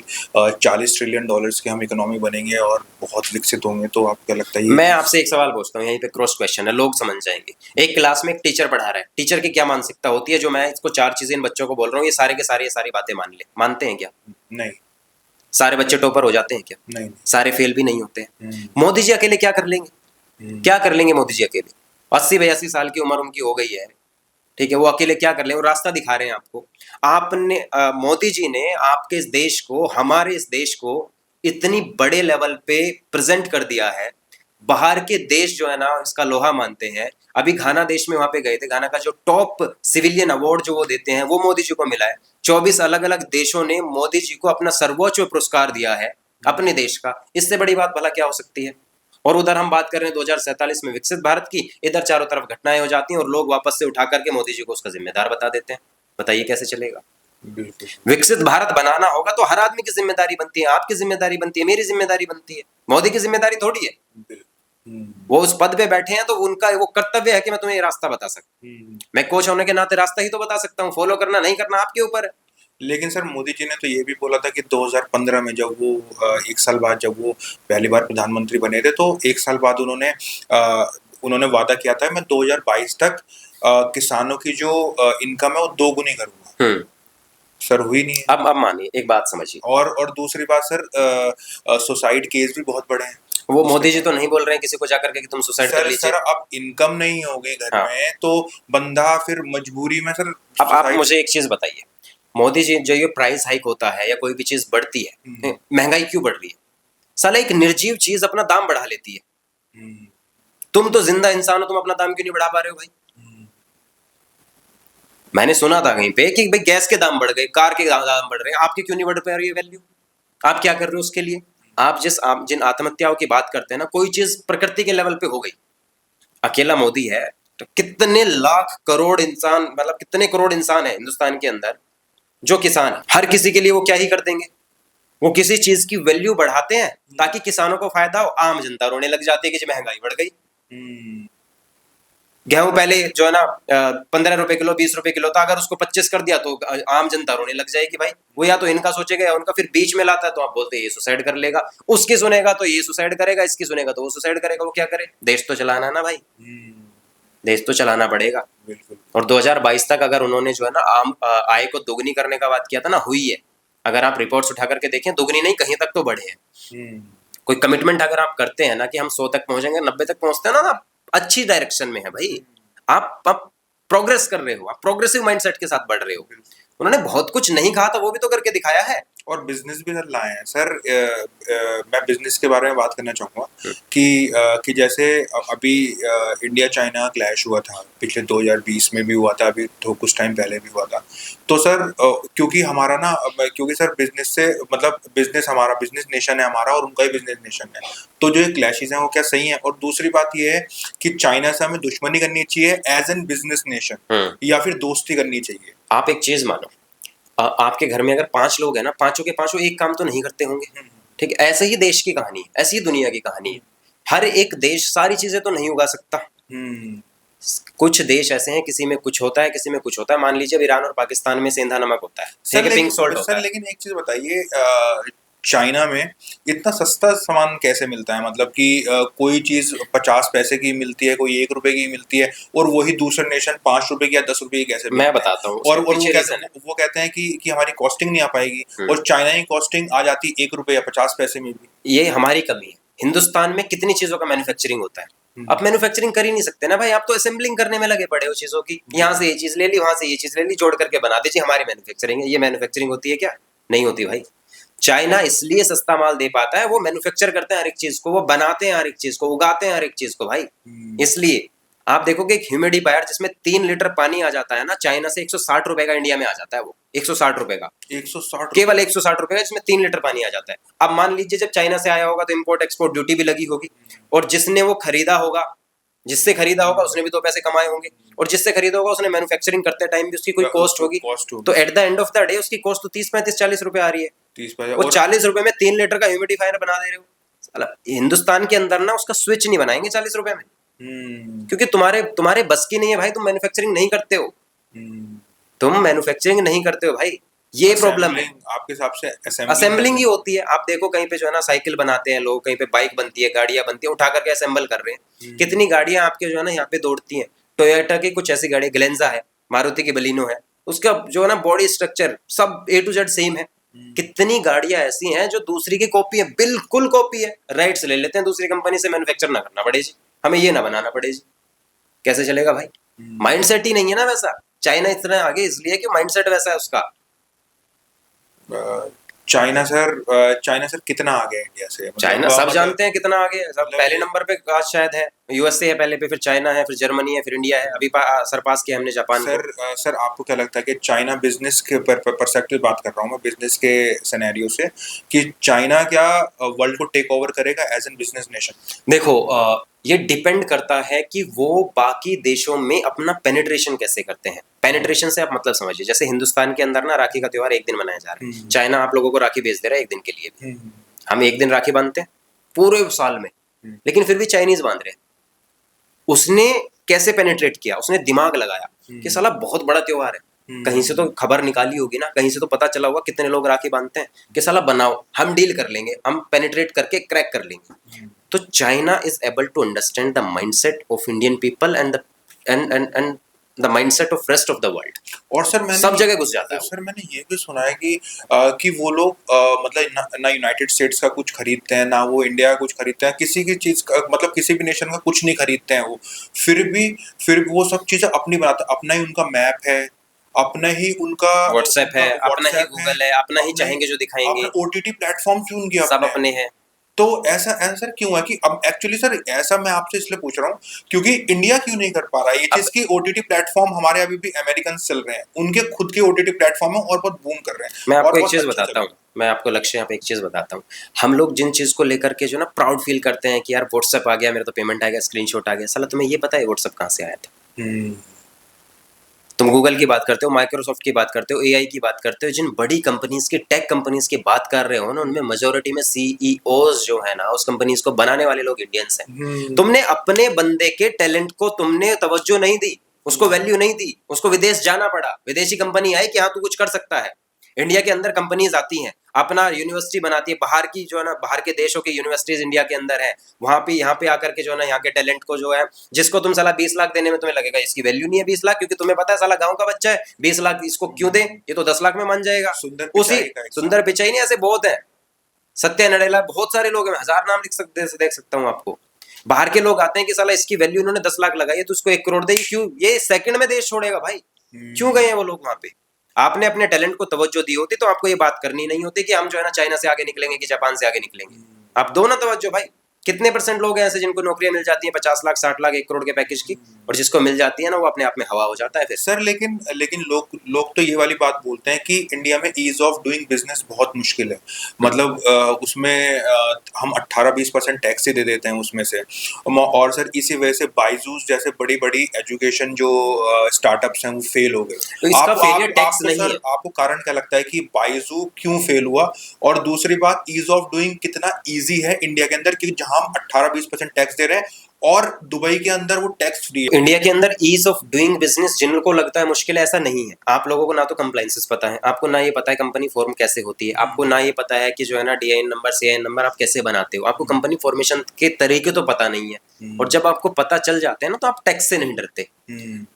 [SPEAKER 1] 40 ट्रिलियन डॉलर्स की हम इकोनॉमी बनेंगे और बहुत विकसित होंगे, तो आपको क्या लगता है?
[SPEAKER 2] मैं आपसे एक सवाल पूछता हूँ, यहीं पे क्रॉस क्वेश्चन है, लोग समझ जाएंगे। एक क्लास में एक टीचर पढ़ा रहा है, टीचर की क्या मानसिकता होती है? जो मैं इसको 4 चीजें इन बच्चों को बोल रहा हूँ, ये सारे के सारे ये सारी बातें मान ले, मानते हैं क्या?
[SPEAKER 1] नहीं।
[SPEAKER 2] सारे बच्चे टॉपर हो जाते हैं क्या?
[SPEAKER 1] नहीं।
[SPEAKER 2] सारे फेल भी नहीं होते हैं। मोदी जी अकेले क्या कर लेंगे? क्या कर लेंगे मोदी जी अकेले? 80-82 साल की उम्र उनकी हो गई है, ठीक है। वो अकेले क्या कर लेंगे? वो रास्ता दिखा रहे हैं आपको। आपने मोदी जी ने आपके इस देश को, हमारे इस देश को इतनी बड़े लेवल पे प्रेजेंट कर दिया है। बाहर के देश जो है ना, इसका लोहा मानते हैं। अभी घाना देश में वहां पे गए थे, घाना का जो टॉप सिविलियन अवार्ड जो वो देते हैं वो मोदी जी को मिला है। 24 अलग अलग देशों ने मोदी जी को अपना सर्वोच्च पुरस्कार दिया है अपने देश का। इससे बड़ी बात भला क्या हो सकती है? और उधर हम बात कर रहे हैं 2047 में विकसित भारत की, इधर चारों तरफ घटनाएं हो जाती हैं और लोग वापस से उठा करके मोदी जी को उसका जिम्मेदार बता देते हैं। बताइए कैसे चलेगा? विकसित भारत बनाना होगा तो हर आदमी की जिम्मेदारी बनती है, आपकी जिम्मेदारी बनती है, मेरी जिम्मेदारी बनती है। मोदी की जिम्मेदारी थोड़ी है। वो उस पद पे बैठे हैं तो उनका वो कर्तव्य है कि मैं तुम्हें ये रास्ता बता सकता। मैं कोच होने के नाते रास्ता ही तो बता सकता हूँ, फॉलो करना नहीं करना आपके ऊपर है।
[SPEAKER 1] लेकिन सर मोदी जी ने तो ये भी बोला था कि 2015 में जब वो 1 साल बाद जब वो पहली बार प्रधानमंत्री बने थे, तो 1 साल बाद उन्होंने वादा किया था मैं 2022 तक किसानों की जो इनकम है वो 2 गुनी करूंगा। सर हुई नहीं है।
[SPEAKER 2] अब मानिए, एक बात समझिए।
[SPEAKER 1] और दूसरी बात सर, सुसाइड केस भी बहुत बड़े हैं।
[SPEAKER 2] वो मोदी जी तो नहीं बोल रहे हैं किसी को जाकर के कि तुम सुसाइड कर लीजिए।
[SPEAKER 1] सर अब इनकम नहीं होगी घर में तो बंदा फिर मजबूरी में सर।
[SPEAKER 2] अब आप मुझे एक चीज बताइए, मोदी जी जो ये प्राइस हाइक होता है या कोई भी चीज बढ़ती है, महंगाई क्यों बढ़ रही है? साला एक निर्जीव चीज अपना दाम बढ़ा लेती है। तुम तो जिंदा इंसान हो, तुम अपना दाम क्यों नहीं बढ़ा पा रहे हो भाई? मैंने सुना था कहीं पे कि भाई गैस के दाम बढ़ गए, कार के दाम बढ़ रहे हैं, आपके क्यों नहीं बढ़ पा रही है वैल्यू? आप क्या कर रहे हो उसके लिए? आप जिन आत्महत्याओं की बात करते हैं ना, कोई चीज प्रकृति के लेवल पे हो गई, अकेला मोदी है तो कितने लाख करोड़ इंसान, मतलब कितने करोड़ इंसान है हिंदुस्तान के अंदर जो किसान है। हर किसी के लिए वो क्या ही कर देंगे? वो किसी चीज की वैल्यू बढ़ाते हैं ताकि किसानों को फायदा हो, आम जनता रोने लग जाती है कि जी महंगाई बढ़ गई। गेहूं पहले जो है ना 15 रुपए किलो 20 रुपए किलो था, अगर उसको 25 कर दिया तो आम जनता रोने लग जाएगी भाई। वो या तो इनका सोचेगा या उनका, फिर बीच में लाता है तो आप बोलते हैं ये सुसाइड कर लेगा, उसकी सुनेगा तो ये सुसाइड करेगा, इसकी सुनेगा तो वो सुसाइड करेगा। वो क्या करे? देश तो चलाना ना भाई, देश तो चलाना पड़ेगा। और 2022 तक अगर उन्होंने जो है ना आम आय को दोगुनी करने का बात किया था ना, हुई है। अगर आप रिपोर्ट्स उठा करके देखें, दोगुनी नहीं कहीं तक तो बढ़े हैं। कोई कमिटमेंट अगर आप करते हैं ना कि हम 100 तक पहुंचेंगे, 90 तक पहुंचते हैं ना, आप अच्छी डायरेक्शन में है भाई। आप प्रोग्रेस कर रहे हो, आप प्रोग्रेसिव माइंडसेट के साथ बढ़ रहे हो। उन्होंने बहुत कुछ नहीं कहा था, वो भी तो करके दिखाया है।
[SPEAKER 1] और बिजनेस भी सर लाए हैं सर। मैं बिजनेस के बारे में बात करना चाहूँगा कि जैसे अभी इंडिया चाइना क्लैश हुआ था, पिछले 2020 में भी हुआ था, अभी तो कुछ टाइम पहले भी हुआ था। तो सर क्योंकि हमारा ना, क्योंकि सर बिजनेस से मतलब बिजनेस नेशन है हमारा और उनका ही बिजनेस नेशन है, तो जो ये क्लैशेस हैं वो क्या सही हैं? और दूसरी बात ये है कि चाइना से हमें दुश्मनी करनी चाहिए एज एन बिजनेस नेशन या फिर दोस्ती करनी चाहिए?
[SPEAKER 2] आप एक चीज मानो, आपके घर में अगर 5 लोग हैं ना, पांचों के पांचों एक काम तो नहीं करते होंगे, ठीक है? ऐसे ही देश की कहानी है, ऐसी ही दुनिया की कहानी है। हर एक देश सारी चीजें तो नहीं उगा सकता। कुछ देश ऐसे हैं, किसी में कुछ होता है, किसी में कुछ होता है। मान लीजिए ईरान और पाकिस्तान में सेंधा नमक होता है, ठीक है, पिंक सॉल्ट होता है।
[SPEAKER 1] लेकिन एक चीज बताइए, चाइना में इतना सस्ता सामान कैसे मिलता है? मतलब कि कोई चीज 50 पैसे की मिलती है, कोई 1 रुपए की मिलती है, और वही दूसरे नेशन 5 रुपए की या 10 रुपए की कैसे
[SPEAKER 2] मैं
[SPEAKER 1] बेचते हैं?
[SPEAKER 2] बताता हूँ
[SPEAKER 1] और
[SPEAKER 2] उसके पीछे रीजन है।
[SPEAKER 1] वो कहते हैं कि हमारी कॉस्टिंग नहीं आ पाएगी, और चाइना की कॉस्टिंग आ जाती 1 रुपए या 50 पैसे में भी।
[SPEAKER 2] ये हमारी कमी है। हिंदुस्तान में कितनी चीजों का मैन्युफैक्चरिंग होता है, आप मैन्युफैक्चरिंग कर ही नहीं सकते ना भाई, आप तो असेंबलिंग करने में लगे पड़े हो चीजों की। यहाँ से ये चीज ले ली, वहां से ये चीज ले ली, जोड़ करके बना दीजिए, हमारी मैन्युफैक्चरिंग है। ये मैन्युफैक्चरिंग होती है क्या? नहीं होती भाई। चाइना इसलिए सस्ता माल दे पाता है, वो मैन्युफैक्चर करते हैं हर एक चीज को, वो बनाते हैं हर एक चीज को, उगाते हैं हर एक चीज को भाई। इसलिए आप देखोगे एक ह्यूमिडिफायर जिसमें 3 लीटर पानी आ जाता है ना, चाइना से 160 रुपए का इंडिया में आ जाता है। वो 160 रुपए का,
[SPEAKER 1] 160
[SPEAKER 2] केवल 160 रुपए का, जिसमें 3 लीटर पानी आ जाता है। अब मान लीजिए जब चाइना से आया होगा तो इम्पोर्ट एक्सपोर्ट ड्यूटी भी लगी होगी, और जिसने वो खरीदा होगा, जिससे खरीदा होगा उसने भी 2 पैसे कमाए होंगे, और जिससे खरीदा होगा उसने मैन्युफैक्चरिंग करते टाइम भी उसकी कोई कॉस्ट होगी। तो at the end of the day उसकी कॉस्ट तो 30-35-40 रुपए आ रही है।
[SPEAKER 1] 30 पैसे
[SPEAKER 2] वो 40 रुपए में 3 लीटर का ह्यूमिडिफायर बना दे रहे हो। साला हिंदुस्तान के अंदर ना उसका स्विच नहीं बनाएंगे 40 रुपए में, क्योंकि तुम्हारे बस की नहीं है भाई, तुम मैन्युफैक्चरिंग नहीं करते हो, तुम मैन्युफैक्चरिंग नहीं करते हो भाई, ये प्रॉब्लम है।
[SPEAKER 1] आपके हिसाब से
[SPEAKER 2] असेंबलिंग ही होती है। आप देखो कहीं पे जो है ना साइकिल बनाते हैं लोग, कहीं पे बाइक बनती है, गाड़ियां बनती है, उठा करके असेंबल कर रहे हैं। कितनी गाड़ियां आपके जो है ना यहाँ पे दौड़ती हैं, टोयोटा की कुछ ऐसी गाड़ी, ग्लेंजा है, मारुति की बलिनो है, उसका जो है ना बॉडी स्ट्रक्चर सब A to Z सेम है। कितनी गाड़ियां ऐसी हैं जो दूसरी की कॉपी है, बिल्कुल कॉपी है, राइट्स ले लेते हैं दूसरी कंपनी से, मैन्युफैक्चर ना करना पड़े जी, हमें ये ना बनाना पड़े जी। कैसे चलेगा भाई? माइंडसेट ही नहीं है ना वैसा। चाइना इतना आगे इसलिए कि माइंडसेट वैसा है उसका।
[SPEAKER 1] चाइना सर कितना आगे है इंडिया से?
[SPEAKER 2] चाइना सब जानते हैं कितना आगे है, सब पहले नंबर पे आज शायद है, यूएसए है पहले पे, फिर चाइना है, फिर जर्मनी है, फिर इंडिया है, अभी सरपास किया हमने जापान को।
[SPEAKER 1] सर आपको क्या लगता है कि चाइना बिजनेस के परस्पेक्टिव बात कर रहा हूँ मैं, बिजनेस के सिनेरियो से, कि चाइना क्या वर्ल्ड को टेक ओवर करेगा एज एन बिजनेस नेशन?
[SPEAKER 2] देखो ये डिपेंड करता है कि वो बाकी देशों में अपना पेनिट्रेशन कैसे करते हैं। पेनिट्रेशन से आप मतलब समझिए, जैसे हिंदुस्तान के अंदर ना राखी का त्योहार एक दिन मनाया जा रहा है, चाइना आप लोगों को राखी भेज दे रहा है एक दिन के लिए भी। हम एक दिन राखी बांधते हैं पूरे साल में, लेकिन फिर भी चाइनीज बांध रहे हैं। उसने कैसे पेनिट्रेट किया? उसने दिमाग लगाया कि साला बहुत बड़ा त्योहार है, कहीं से तो खबर निकाली होगी ना, कहीं से तो पता चला होगा कितने लोग राखी बांधते हैं, कि साला बनाओ, हम डील कर लेंगे, हम पेनिट्रेट करके क्रैक कर लेंगे। तो China is able to understand the mindset of Indian people and the mindset of rest of the world,
[SPEAKER 1] और सर मैंने
[SPEAKER 2] सब जगह घुस जाता है।
[SPEAKER 1] सर मैंने ये भी सुना है कि वो लोग मतलब ना यूनाइटेड स्टेट्स का कुछ खरीदते हैं, ना वो इंडिया का कुछ खरीदते हैं, किसी की चीज का, मतलब किसी भी नेशन का कुछ नहीं खरीदते हैं वो, फिर भी वो सब चीजें अपनी बनाते हैं। अपना ही उनका मैप है, अपना ही उनका
[SPEAKER 2] व्हाट्सएप है, अपना ही गूगल है, अपना ही चाहेंगे जो दिखाएंगे,
[SPEAKER 1] OTT प्लेटफॉर्म क्यों उनके
[SPEAKER 2] सब अपने हैं।
[SPEAKER 1] तो ऐसा सर क्यों है कि अब एक्चुअली सर ऐसा मैं आपसे इसलिए पूछ रहा हूँ क्योंकि इंडिया क्यों नहीं कर पा रहा है ये चीज की? OTT प्लेटफॉर्म हमारे अभी भी अमेरिकन चल रहे हैं, उनके खुद के OTT प्लेटफॉर्म है और बहुत बूम कर रहे हैं।
[SPEAKER 2] मैं आपको एक चीज बताता हूँ, मैं आपको लक्ष्य यहाँ पे एक चीज बताता हूँ। हम लोग जिन चीज को लेकर के जो ना प्राउड फील करते हैं कि यार व्हाट्सएप आ गया, मेरा तो पेमेंट आ गया, स्क्रीनशॉट आ गया, साला तुम्हें ये पता है व्हाट्सएप कहाँ से आया था? तुम गूगल की बात करते हो, माइक्रोसॉफ्ट की बात करते हो, AI की बात करते हो, जिन बड़ी कंपनीज की, टेक कंपनीज की बात कर रहे हो ना, उनमें मेजोरिटी में CEOs जो है ना, उस कंपनीज को बनाने वाले लोग इंडियंस हैं। तुमने अपने बंदे के टैलेंट को तुमने तवज्जो नहीं दी, उसको वैल्यू नहीं दी, उसको विदेश जाना पड़ा, विदेशी कंपनी आई कि हाँ तू कुछ कर सकता है। इंडिया के अंदर कंपनीज आती हैं, अपना यूनिवर्सिटी बनाती है, बाहर की जो है ना, बाहर के देशों की यूनिवर्सिटीज इंडिया के अंदर है, वहां पे यहाँ पे आकर के जो है ना, यहाँ के टैलेंट को जो है, जिसको तुम साला 20 लाख देने में तुम्हें लगेगा इसकी वैल्यू नहीं है 20 लाख, क्योंकि तुम्हें पता है साला गांव का बच्चा है, 20 लाख इसको क्यों दे, ये तो 10 लाख में मान जाएगा। उसी सुंदर पिचाई नहीं, ऐसे बहुत है, सत्या नडेला, बहुत सारे लोग हैं, 1000 नाम देख सकता हूँ आपको। बाहर के लोग आते हैं कि साला इसकी वैल्यू इन्होंने 10 लाख लगाई है तो उसको 1 करोड़ दे, क्यों? ये सेकंड में देश छोड़ेगा भाई। क्यों गए हैं वो लोग वहां पे? आपने अपने टैलेंट को तवज्जो दी होती तो आपको ये बात करनी नहीं होती कि हम जो है ना चाइना से आगे निकलेंगे कि जापान से आगे निकलेंगे। आप दो ना तवज्जो भाई। कितने % लोग हैं ऐसे जिनको नौकरियां मिल जाती हैं 50 लाख 60 लाख 1 करोड़ के पैकेज की, और जिसको मिल जाती है ना वो अपने आप में हवा हो जाता है फिर।
[SPEAKER 1] सर लेकिन लोग तो ये वाली बात बोलते हैं कि इंडिया में ईज ऑफ डूइंग बिजनेस बहुत मुश्किल है, मतलब उसमें हम 18-20% टैक्स ही दे देते हैं उसमें से, और सर इसी वजह से बाइजूस जैसे बड़ी बड़ी एजुकेशन जो स्टार्टअप्स हैं वो फेल हो गए।
[SPEAKER 2] तो इसका फेलियर टैक्स नहीं है।
[SPEAKER 1] आपको कारण क्या लगता है कि बाइजू क्यों फेल हुआ? और दूसरी बात, ईज ऑफ डूइंग कितना ईजी है इंडिया के अंदर कि जहां हम 18-20% टैक्स दे रहे हैं और दुबई के अंदर वो टैक्स फ्री है।
[SPEAKER 2] इंडिया के अंदर ईज ऑफ डूइंग बिजनेस जिनको लगता है मुश्किल है, ऐसा नहीं है। आप लोगों को ना तो कंप्लाइंसेस पता है, आपको ना ये पता है कंपनी फॉर्म कैसे होती है, आपको ना ये पता है कि जो है ना DIN नंबर CIN नंबर आप कैसे बनाते हो, आपको कंपनी फॉर्मेशन के तरीके तो पता नहीं है। और जब आपको पता चल जाते हैं ना तो आप टैक्स से नहीं डरते।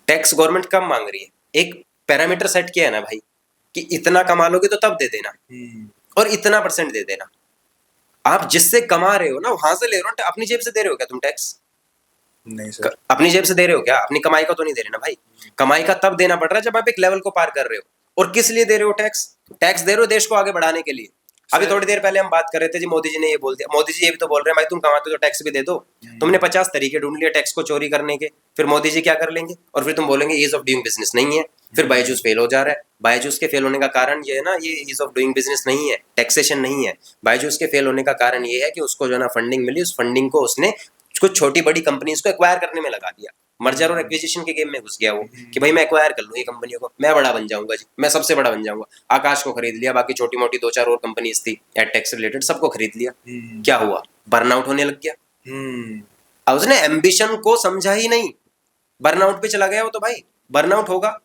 [SPEAKER 2] टैक्स गवर्नमेंट कम मांग रही है, एक पैरामीटर सेट किया है ना भाई कि इतना कमा लोगे तो तब दे देना और इतना % दे देना। आप जिससे कमा रहे हो ना वहां से ले रहे हो, अपनी जेब से दे रहे हो क्या तुम टैक्स?
[SPEAKER 1] नहीं सर,
[SPEAKER 2] अपनी जेब से दे रहे हो क्या? अपनी कमाई का तो नहीं दे रहे ना भाई। कमाई का तब देना पड़ रहा है जब आप एक लेवल को पार कर रहे हो। और किस लिए दे रहे हो टैक्स? टैक्स दे रहे हो देश को आगे बढ़ाने के लिए। अभी थोड़ी देर पहले हम बात कर रहे थे जी, मोदी जी ने ये बोल दिया। मोदी जी ये भी तो बोल रहे हैं भाई तुम कमाते हो तो टैक्स भी दे दो। तुमने 50 तरीके ढूंढ लिए टैक्स को चोरी करने के, फिर मोदी जी क्या कर लेंगे? और फिर तुम बोलेंगे ईज ऑफ डूइंग बिजनेस नहीं है। फिर बायजूस फेल हो जा रहा है। बायजूस के फेल होने का कारण ये है ना, ये ईज ऑफ डूइंग बिजनेस नहीं है, टैक्सेशन नहीं है। बायजूस के फेल होने का कारण ये है कि उसको जो है ना फंडिंग मिली, उस फंडिंग को उसने कुछ छोटी बड़ी कंपनीज को एक्वायर करने में लगा दिया। मर्जर और एक्विजिशन के गेम में घुस गया वो कि भाई मैं एक्वायर कर लूँ ये कंपनियों को, मैं बड़ा बन जाऊंगा जी, मैं सबसे बड़ा बन जाऊंगा। आकाश को खरीद लिया, बाकी छोटी मोटी 2-4 और कंपनीज थी एडटेक से रिलेटेड, सबको खरीद लिया। क्या हुआ? बर्नआउट होने लग गया। अब उसने एम्बिशन को समझा ही नहीं, बर्नआउट पे चला गया वो। तो भाई बर्नआउट होगा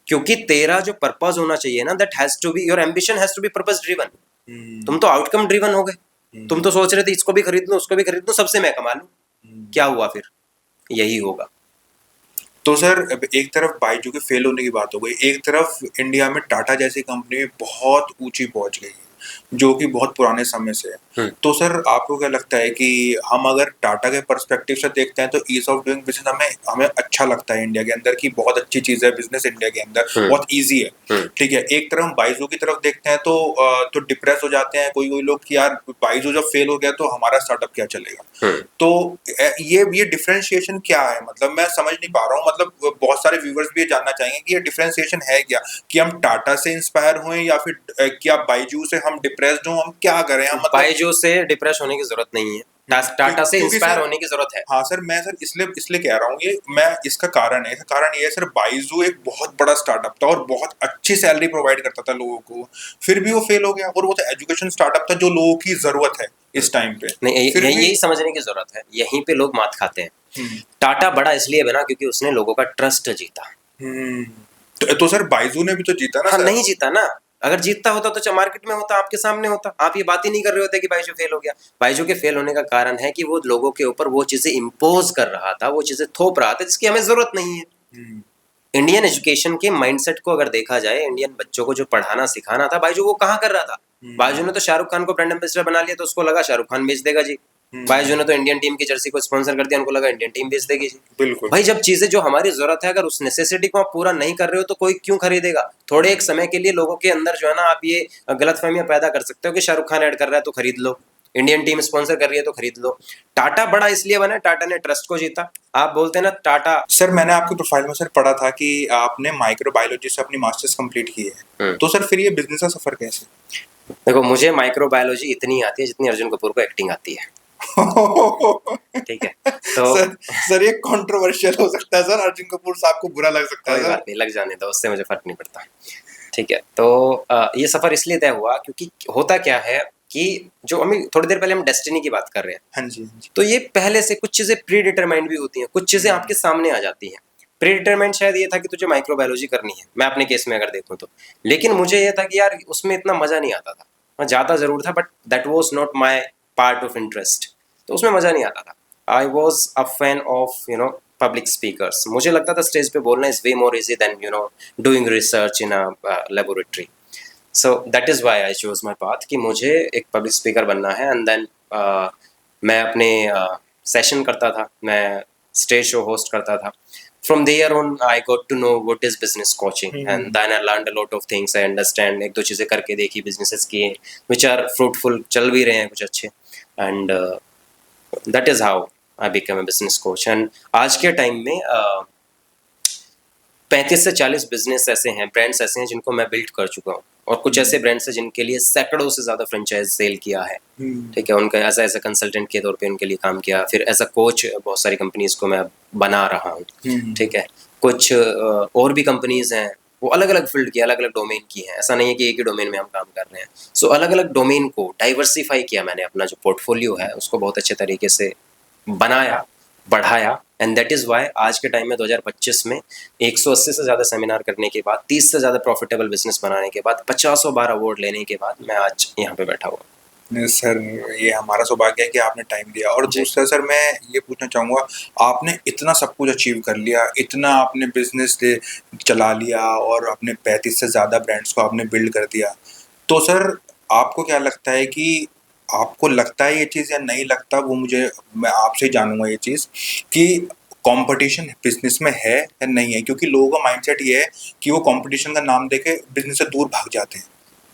[SPEAKER 2] क्योंकि तेरा जो पर्पस होना चाहिए ना, that has to be, your ambition has to be purpose driven. तुम तो आउटकम ड्रिवन हो गए। तुम तो सोच रहे थे इसको भी खरीद लो उसको भी खरीद लो, सबसे मैं कमा लूं। क्या हुआ फिर? यही होगा।
[SPEAKER 1] तो सर एक तरफ बाइजू के फेल होने की बात हो गई, एक तरफ इंडिया में टाटा जैसी कंपनी में बहुत ऊंची पहुंच गई है जो कि बहुत पुराने समय से है। तो सर आपको क्या लगता है कि हम अगर टाटा के पर्सपेक्टिव से देखते हैं तो ईज ऑफ डूइंग बिजनेस हमें अच्छा लगता है इंडिया के अंदर की बहुत अच्छी चीज है, बिजनेस इंडिया के अंदर बहुत इजी है, ठीक है। एक तरफ हम बाइजू की तरफ देखते हैं तो डिप्रेस हो जाते हैं कोई लोग कि यार बाइजू जब फेल हो गया तो हमारा स्टार्टअप क्या चलेगा। तो ये डिफरेंशिएशन क्या है, मतलब मैं समझ नहीं पा रहा हूँ। मतलब बहुत सारे व्यूअर्स भी ये जानना चाहेंगे कि ये डिफरेंशिएशन है क्या, कि हम टाटा से इंस्पायर हुए या फिर क्या बाइजू से हम डिप्रेस्ड हो, हम क्या करें? हम मतलब
[SPEAKER 2] बायजू से डिप्रेस होने की जरूरत नहीं है, टाटा से इंस्पायर होने की जरूरत है।
[SPEAKER 1] हाँ सर, मैं सर इसलिए कह रहा हूँ ये, मैं इसका कारण ये है सर, बाइजू एक बहुत बड़ा स्टार्टअप था और बहुत अच्छी सैलरी प्रोवाइड करता था लोगों को, फिर भी वो फेल हो गया। और वो तो एजुकेशन स्टार्टअप था जो लोगों की जरूरत है इस टाइम पे।
[SPEAKER 2] नहीं, यही समझने की जरूरत है, यहीं पे लोग मात खाते हैं। टाटा बड़ा इसलिए बना क्योंकि उसने लोगों का ट्रस्ट जीता।
[SPEAKER 1] तो सर बाइजू ने भी तो जीता ना।
[SPEAKER 2] हाँ,
[SPEAKER 1] सर
[SPEAKER 2] नहीं जीता ना। अगर जीतता होता तो मार्केट में होता, आपके सामने होता। आप ये बात ही नहीं कर रहे होते कि बाइजू फेल हो गया। बाइजू के फेल होने का कारण है कि वो लोगों के ऊपर वो चीजें इम्पोज कर रहा था, वो चीजें थोप रहा था जिसकी हमें जरूरत नहीं है। इंडियन एजुकेशन के माइंडसेट को अगर देखा जाए, इंडियन बच्चों को जो पढ़ाना सिखाना था, बाइजू वो कहाँ कर रहा था? बाइजू ने तो शाहरुख खान को ब्रांड एम्बेसडर बना लिया, तो उसको लगा शाहरुख खान बेच देगा जी। बाइजू ने तो इंडियन टीम की जर्सी को स्पॉन्सर कर दिया, उनको लगा इंडियन टीम बेच देगी जी।
[SPEAKER 1] बिल्कुल
[SPEAKER 2] भाई, जब चीजें जो हमारी जरूरत है, अगर उस नेसेसिटी को आप पूरा नहीं कर रहे हो तो कोई क्यों खरीदेगा? थोड़े एक समय के लिए लोगों के अंदर जो है ना, आप ये गलतफहमियां पैदा कर सकते हो कि शाहरुख खान ऐड कर रहा है तो खरीद लो, इंडियन टीम स्पॉन्सर कर रही है तो खरीद लो। टाटा बड़ा इसलिए बना, टाटा ने ट्रस्ट को जीता। आप बोलते हैं ना टाटा।
[SPEAKER 1] सर मैंने आपकी प्रोफाइल में सर पढ़ा था कि आपने माइक्रोबायोलॉजी से अपनी मास्टर्स कंप्लीट की है, तो सर फिर ये बिजनेस का सफर कैसे?
[SPEAKER 2] देखो, मुझे माइक्रोबायोलॉजी इतनी आती है जितनी अर्जुन कपूर को एक्टिंग आती है। ठीक है, तो
[SPEAKER 1] सर ये कंट्रोवर्शियल हो सकता है सर, अर्जुन कपूर साहब को बुरा लग सकता है।
[SPEAKER 2] कोई बात नहीं, लग जाने दो, उससे मुझे फर्क नहीं पड़ता। ठीक है, तो ये सफर इसलिए तय हुआ क्योंकि होता क्या है कि जो हमें थोड़ी देर पहले हम डेस्टिनी की बात कर रहे हैं।
[SPEAKER 1] हाँ जी, हाँ जी।
[SPEAKER 2] तो ये पहले से कुछ चीजें प्री डिटरमाइंड भी होती हैं, कुछ चीजें आपके सामने आ जाती हैं। प्री डिटरमाइंड शायद ये था कि तुझे माइक्रोबायोलॉजी करनी है, मैं अपने केस में अगर देखूं तो। लेकिन मुझे ये था कि यार उसमें इतना मजा नहीं आता था। मैं जाता जरूर था but that was not my part of interest, तो उसमें मजा नहीं आता था। I was a fan of public speakers. मुझे लगता था स्टेज पे बोलना is way more easy than doing research in a laboratory. So that is why I choose my path कि मुझे एक पब्लिक स्पीकर बनना है। एंड देन मैं अपने सेशन करता था, मैं स्टेज शो होस्ट करता था। From there on I got to know what is business coaching and then I learned a lot of things. I understand, एक दो चीज़ें करके देखी, बिजनेसेस किए विच आर फ्रूटफुल, चल भी रहे हैं कुछ अच्छे। And that is how I become a business coach. And आज के टाइम में 35 से 40 बिजनेस ऐसे हैं, ब्रांड्स ऐसे हैं जिनको मैं बिल्ड कर चुका हूँ, और कुछ ऐसे ब्रांड्स हैं जिनके लिए सैकड़ों से ज़्यादा फ्रेंचाइज सेल किया है। ठीक है, उनका एज ए कंसल्टेंट के तौर पे उनके लिए काम किया, फिर एज अ कोच बहुत सारी कंपनीज को मैं बना रहा हूँ। ठीक है, कुछ और भी कंपनीज हैं वो अलग अलग फील्ड की, अलग अलग डोमेन की हैं। ऐसा नहीं है कि एक ही डोमेन में हम काम कर रहे हैं। सो अलग अलग डोमेन को डाइवर्सिफाई किया मैंने, अपना जो पोर्टफोलियो है उसको बहुत अच्छे तरीके से बनाया, बढ़ाया, एंड दैट इज़ वाई आज के टाइम में 2025 में 180 से ज़्यादा सेमिनार करने के बाद, 30 से ज़्यादा प्रॉफिटेबल बिजनेस बनाने के बाद, 50 बार अवार्ड लेने के बाद मैं आज यहाँ पे बैठा हुआ।
[SPEAKER 1] नहीं सर, ये हमारा सौभाग्य है कि आपने टाइम दिया। और
[SPEAKER 2] जी।
[SPEAKER 1] दूसरा सर, मैं ये पूछना चाहूँगा, आपने इतना सब कुछ अचीव कर लिया, इतना आपने बिजनेस चला लिया और अपने 35 से ज़्यादा ब्रांड्स को आपने बिल्ड कर दिया, तो सर आपको क्या लगता है कि आपको लगता है ये चीज़ या नहीं लगता, वो मुझे, मैं आपसे ही जानूंगा ये चीज़ कि कंपटीशन बिजनेस में है या नहीं है? क्योंकि लोगों का माइंडसेट ये है कि वो कंपटीशन का नाम देके बिजनेस से दूर भाग जाते हैं।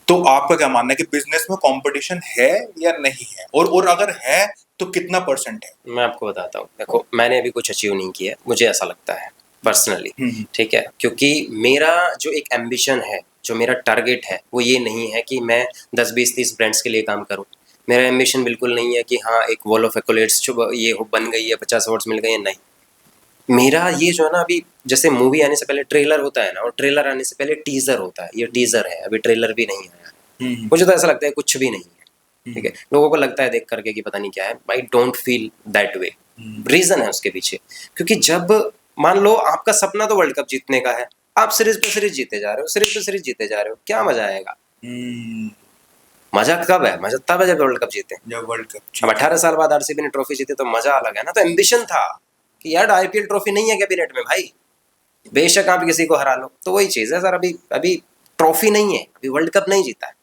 [SPEAKER 1] तो आपका क्या मानना है कि बिजनेस में कंपटीशन है या नहीं है, और अगर है तो कितना परसेंट है?
[SPEAKER 2] मैं आपको बताता हूँ, देखो मैंने अभी कुछ अचीव नहीं किया, मुझे ऐसा लगता है पर्सनली, ठीक है, क्योंकि मेरा जो एक एम्बिशन है, जो मेरा टारगेट है, वो ये नहीं है कि मैं 10 20 30 ब्रांड्स के लिए काम करूँ। मेरा एम्बिशन बिल्कुल नहीं है कि हाँ एक वॉल ऑफ एक्कोलेट्स जो ये बन गई है, 50 अवार्ड्स मिल गए हैं, नहीं। मेरा ये जो है ना, अभी जैसे मूवी आने से पहले ट्रेलर होता है ना, और ट्रेलर आने से पहले टीजर होता है, ये टीजर है, अभी ट्रेलर भी नहीं आया। मुझे तो ऐसा लगता है कुछ भी नहीं है, ठीक है। लोगों को लगता है देख करके कि पता नहीं क्या है, I don't feel that way. Reason है उसके पीछे, क्योंकि जब मान लो आपका सपना तो वर्ल्ड कप जीतने का है, आप सीरीज पे सीरीज जीते जा रहे हो, सीरीज पे सीरीज जीते जा रहे हो, क्या मजा आएगा? मजा कब है? मजा तब है जब वर्ल्ड कप जीते।
[SPEAKER 1] जब वर्ल्ड कप
[SPEAKER 2] अब 18 साल बाद आरसीबी ने ट्रॉफी जीती तो मजा अलग है ना। तो एम्बिशन था कि यार आईपीएल ट्रॉफी नहीं है कैबिनेट में भाई, बेशक आप किसी को हरा लो। तो वही चीज है सर, अभी अभी ट्रॉफी नहीं है, अभी वर्ल्ड कप नहीं जीता है।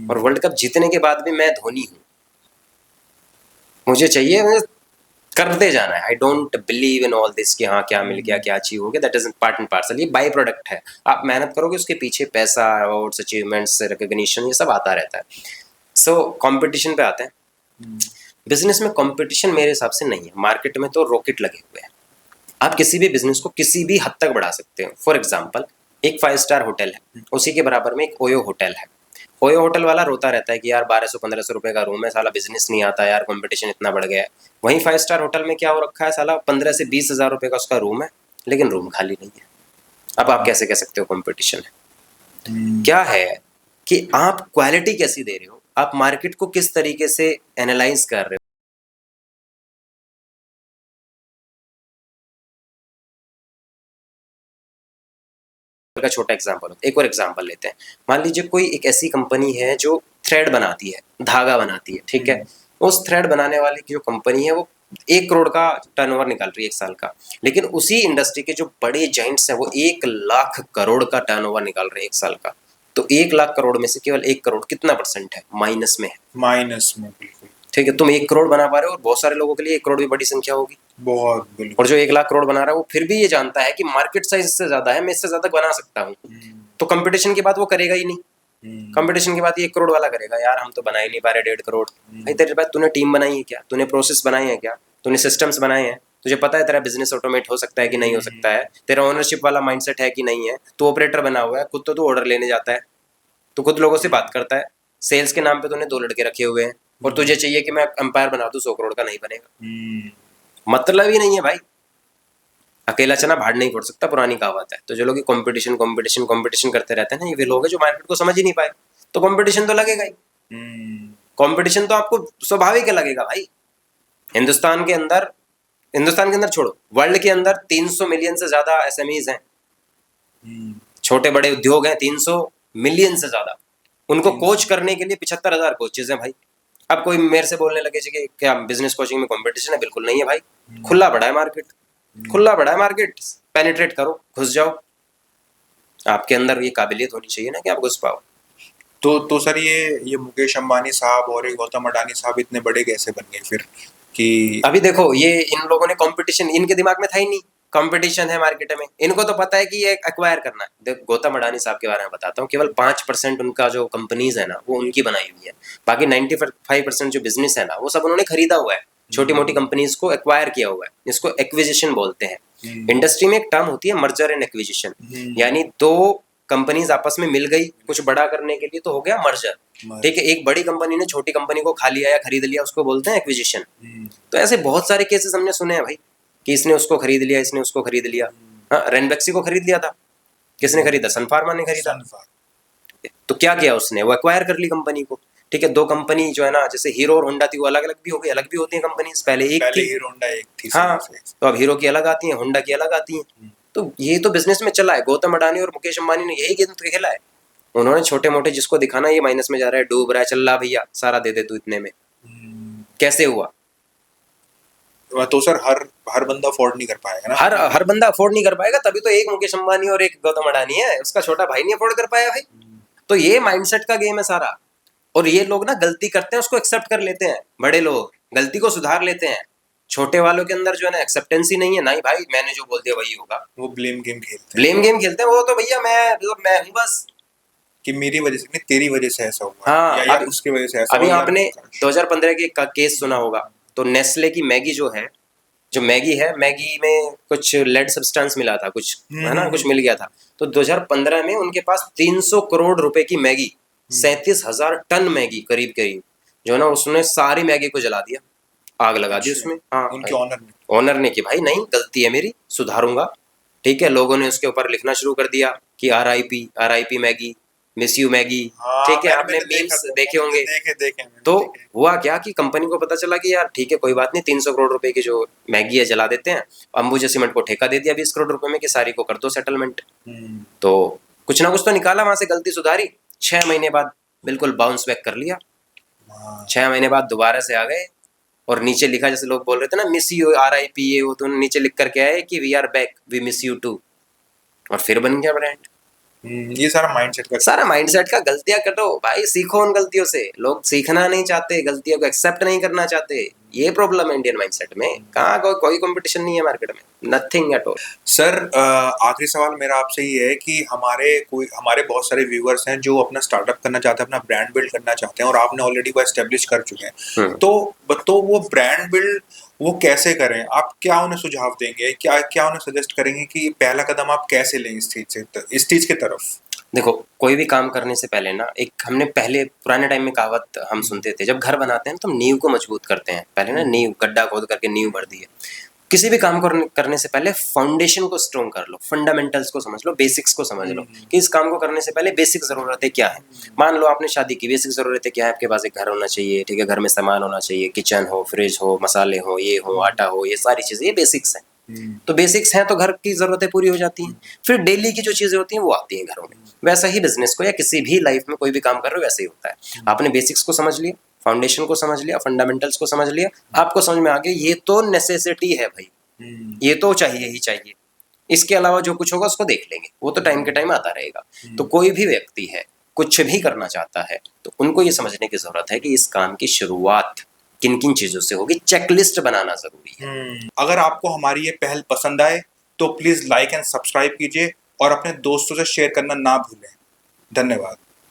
[SPEAKER 2] और वर्ल्ड कप जीतने के बाद भी मैं धोनी हूँ, मुझे चाहिए, मुझे करते जाना है। I don't believe in all this कि हाँ क्या मिल गया, क्या अचीव हो गया, that is part and parcel, ये बाई प्रोडक्ट है। आप मेहनत करोगे उसके पीछे पैसा, अवार्ड्स, अचीवमेंट्स, रिकॉग्निशन, ये सब आता रहता है। सो कंपटीशन पे आते हैं। बिजनेस में कंपटीशन मेरे हिसाब से नहीं है, मार्केट में तो रॉकेट लगे हुए हैं। आप किसी भी बिजनेस को किसी भी हद तक बढ़ा सकते हो। फॉर एग्जाम्पल एक 5 स्टार होटल है, उसी के बराबर में एक ओयो होटल है। ओयो होटल वाला रोता रहता है कि यार 1200-1500 रुपए का रूम है, साला बिजनेस नहीं आता यार, कंपटीशन इतना बढ़ गया है। वहीं 5 स्टार होटल में क्या हो रखा है, साला 15 से 20 हजार रुपए का उसका रूम है, लेकिन रूम खाली नहीं है। अब आप कैसे कह सकते हो कंपटीशन है? क्या है कि आप क्वालिटी कैसी दे रहे हो, आप मार्केट को किस तरीके से एनालाइज कर रहे हो। का छोटा एग्जांपल, एक और एग्जांपल लेते हैं। मान लीजिए कोई एक ऐसी कंपनी है जो थ्रेड बनाती है, धागा बनाती है, ठीक है। उस थ्रेड बनाने वाली की जो कंपनी है वो 1 करोड़ का टर्नओवर निकाल रही है 1 साल का, लेकिन उसी इंडस्ट्री के जो बड़े जाइंट्स हैं वो 1 लाख करोड़ का टर्नओवर निकाल रहे हैं 1 साल का। तो 1 लाख करोड़ में से केवल 1 करोड़ कितना परसेंट है? माइनस में है।
[SPEAKER 1] माइनस में, बिल्कुल
[SPEAKER 2] ठीक है, तुम 1 करोड़ बना पा रहे हो, और बहुत सारे लोगों के लिए 1 करोड़ भी बड़ी संख्या होगी।
[SPEAKER 1] बहुत, बिल्कुल।
[SPEAKER 2] और जो 1 लाख करोड़ बना रहा है वो फिर भी ये जानता है कि मार्केट साइज इससे ज्यादा है, मैं इससे ज्यादा बना सकता हूँ। तो कंपटीशन के बाद वो करेगा ही नहीं। कंपटीशन के बाद ये 1 करोड़ वाला करेगा, यार हम तो बना ही नहीं पा रहे 1.5 करोड़। भाई तेरे पास तूने टीम बनाई है क्या? तूने प्रोसेस बनाए हैं क्या? तूने सिस्टम्स बनाए हैं? तुझे पता है तेरा बिजनेस ऑटोमेट हो सकता है कि नहीं हो सकता है? तेरा ओनरशिप वाला माइंडसेट है कि नहीं है? तू ऑपरेटर बना हुआ है, खुद तो तू ऑर्डर लेने जाता है, तू खुद लोगों से बात करता है, सेल्स के नाम पे तूने 2 लड़के रखे हुए हैं, और तुझे चाहिए कि मैं एम्पायर बना दूं 100 करोड़ का, नहीं बनेगा। मतलब ही नहीं है भाई, अकेला चना भाड़ नहीं फोड़ सकता, पुरानी कहावत है। तो जो लोग कंपटीशन कंपटीशन कंपटीशन करते रहते हैं ना, ये वे लोग हैं जो मार्केट को समझ ही नहीं पाए। तो कंपटीशन तो लगेगा ही, कंपटीशन तो आपको स्वाभाविक लगेगा भाई। हिंदुस्तान के अंदर छोड़ो, वर्ल्ड के अंदर 300 मिलियन से ज्यादा एसएमईज हैं, छोटे बड़े उद्योग हैं 300 मिलियन से ज्यादा। उनको कोच करने के लिए 75,000 कोचेज हैं भाई। अब कोई मेरे से बोलने लगे कि क्या बिजनेस कोचिंग में कंपटीशन है? बिल्कुल नहीं है भाई, खुला पड़ा है मार्केट, खुला पड़ा है मार्केट, पेनिट्रेट करो, घुस जाओ। आपके अंदर ये काबिलियत होनी चाहिए ना कि आप घुस पाओ।
[SPEAKER 1] तो सर, ये मुकेश अंबानी साहब और ये गौतम अडानी साहब इतने बड़े कैसे बन गए फिर? कि
[SPEAKER 2] अभी देखो, ये इन लोगों ने कंपटीशन, इनके दिमाग में था ही नहीं कंपटीशन है मार्केट में। इनको तो पता है कि ये एक्वायर करना है। देखो गौतम अडानी साहब के बारे में बताता हूँ, केवल 5% उनका जो कंपनीज है ना वो उनकी बनाई हुई है, बाकी 95% जो बिजनेस है ना वो सब उन्होंने खरीदा हुआ है, छोटी मोटी कंपनीज को एक्वायर किया हुआ है। इसको एक्विजिशन बोलते हैं। इंडस्ट्री में एक टर्म होती है मर्जर एंड एक्विजिशन, यानी 2 कंपनीज आपस में मिल गई कुछ बड़ा करने के लिए, तो हो गया मर्जर। ठीक है, एक बड़ी कंपनी ने छोटी कंपनी को खा लिया या खरीद लिया, उसको बोलते हैं एक्विजिशन। तो ऐसे बहुत सारे केसेस हमने सुने हैं भाई कि इसने उसको खरीद लिया, इसने उसको खरीद लिया। हाँ, रेनबेक्सी को खरीद लिया था, किसने खरीदा? सन फार्मा ने खरीदा। तो क्या किया उसने? वो एक्वायर कर ली कंपनी को। ठीक है, दो कंपनी जो है ना, जैसे हीरो और होंडा थी, वो अलग अलग भी हो गई, अलग भी होती है कंपनी, पहले एक
[SPEAKER 1] पहले
[SPEAKER 2] थी।
[SPEAKER 1] हीरो होंडा एक थी।
[SPEAKER 2] हाँ,
[SPEAKER 1] सही से।
[SPEAKER 2] तो अब हीरो की अलग आती है, होंडा की अलग आती है। तो ये तो बिजनेस में चला है। गौतम अडानी और मुकेश अंबानी ने यही गेम तो खेला है। उन्होंने छोटे मोटे जिसको दिखाना ये माइनस में जा रहा है, डूब रहा है, चल रहा भैया सारा दे दे तू इतने में। कैसे हुआ?
[SPEAKER 1] तो सर हर बंदा अफोर्ड नहीं कर पाएगा ना।
[SPEAKER 2] हर बंदा अफोर्ड नहीं कर पाएगा, तभी तो एक मुकेश अंबानी और एक गौतम अडानी है, उसका छोटा भाई नहीं अफोर्ड कर पाया भाई। तो ये माइंडसेट का गेम है सारा। और ये लोग ना गलती करते हैं, उसको एक्सेप्ट कर लेते हैं, बड़े लोग गलती को सुधार लेते हैं। छोटे वालों के अंदर जो है ना एक्सेप्टेंस ही नहीं है, नहीं भाई मैंने जो बोल दिया वही होगा।
[SPEAKER 1] वो ब्लेम गेम खेलते हैं।
[SPEAKER 2] ब्लेम गेम खेलते हैं वो, तो भैया मैं हूँ बस,
[SPEAKER 1] कि मेरी वजह से नहीं, तेरी वजह से ऐसा हुआ।
[SPEAKER 2] हाँ,
[SPEAKER 1] या
[SPEAKER 2] अभी
[SPEAKER 1] उसकी वजह से ऐसा
[SPEAKER 2] अभी
[SPEAKER 1] हुआ।
[SPEAKER 2] आपने 2015 के का केस सुना होगा। तो नेस्ले की मैगी जो है, जो मैगी है, मैगी में कुछ लेड सब्सटेंस मिला था, कुछ है ना, कुछ मिल गया था। तो 2015 में उनके पास 300 करोड़ रुपए की मैगी, 37,000 टन मैगी करीब करीब, जो है ना, उसने सारी मैगी को जला दिया, आग लगा दी उसमें। हाँ,
[SPEAKER 1] उनके ऑनर
[SPEAKER 2] ओनर ने कि भाई नहीं, गलती है मेरी, सुधारूंगा। ठीक है, लोगों ने उसके ऊपर लिखना शुरू कर दिया कि RIP Maggi, miss you Maggi. ठीक है, आपने मीम्स देखे होंगे।
[SPEAKER 1] देखे
[SPEAKER 2] तो हुआ क्या कि कंपनी को पता चला कि यार ठीक है कोई बात नहीं, 300 करोड़ रुपए की जो मैगी है जला देते हैं। अंबुजा सीमेंट को ठेका दे दिया 20 करोड़ रुपए में कि सारी को कर दो सेटलमेंट। तो कुछ ना कुछ तो निकाला वहां से, गलती सुधारी। 6 महीने बाद बिल्कुल बाउंस बैक कर लिया। 6 महीने बाद दोबारा से आ गए और नीचे लिखा, जैसे लोग बोल रहे थे ना, मिस यू RIP, ये वो, तो नीचे लिख करके आए कि we are back, we miss you too. और फिर बन गया ब्रांड।
[SPEAKER 1] ये सारा माइंडसेट
[SPEAKER 2] का गलतियां करो भाई, सीखो उन गलतियों से। लोग सीखना नहीं चाहते, गलतियों को एक्सेप्ट नहीं करना चाहते। ये प्रॉब्लम है इंडियन माइंडसेट में। कहाँ कोई कंपटीशन नहीं है मार्केट में, नथिंग एट ऑल।
[SPEAKER 1] सर आखिरी सवाल मेरा आपसे ये है कि हमारे बहुत सारे व्यूअर्स हैं जो अपना स्टार्टअप करना चाहते हैं, अपना ब्रांड बिल्ड करना चाहते हैं, और आपने ऑलरेडी वो एस्टेब्लिश कर चुके हैं। तो वो ब्रांड बिल्ड वो कैसे करें? आप क्या उन्हें सुझाव देंगे, क्या उन्हें सजेस्ट करेंगे कि पहला कदम आप कैसे लें इस चीज की तरफ?
[SPEAKER 2] देखो, कोई भी काम करने से पहले ना, एक हमने पहले पुराने टाइम में कहावत हम सुनते थे, जब घर बनाते हैं तो हम नींव को मजबूत करते हैं। पहले ना नींव, गड्ढा खोद करके नींव भर दी है। किसी भी काम को करने से पहले फाउंडेशन को स्ट्रॉन्ग कर लो, फंडामेंटल्स को समझ लो, बेसिक्स को समझ लो कि इस काम को करने से पहले बेसिक जरूरतें क्या है। मान लो आपने शादी की, बेसिक जरूरतें क्या है? आपके पास एक घर होना चाहिए, ठीक है, घर में सामान होना चाहिए, किचन हो, फ्रिज हो, मसाले हो, ये हो, आटा हो, ये सारी चीजें, ये बेसिक्स हैं। तो बेसिक्स हैं तो घर की जरूरतें पूरी हो जाती हैं। फिर डेली की जो चीजें होती हैं वो आती हैं घरों में। वैसा ही बिजनेस को या किसी भी लाइफ में कोई भी काम कर रहे हो वैसे ही होता है। आपने बेसिक्स को समझ लिया, फाउंडेशन को समझ लिया, फंडामेंटल्स को समझ लिया, आपको समझ में आ गया ये तो नेसेसिटी है भाई, ये तो चाहिए ही चाहिए। इसके अलावा जो कुछ होगा उसको देख लेंगे, वो तो टाइम के टाइम आता रहेगा। तो कोई भी व्यक्ति है, कुछ भी करना चाहता है, तो उनको ये समझने की जरूरत है कि इस काम की शुरुआत किन किन चीजों से होगी। चेकलिस्ट बनाना जरूरी है।
[SPEAKER 1] अगर आपको हमारी ये पहल पसंद आए तो प्लीज लाइक एंड सब्सक्राइब कीजिए और अपने दोस्तों से शेयर करना ना भूलें। धन्यवाद।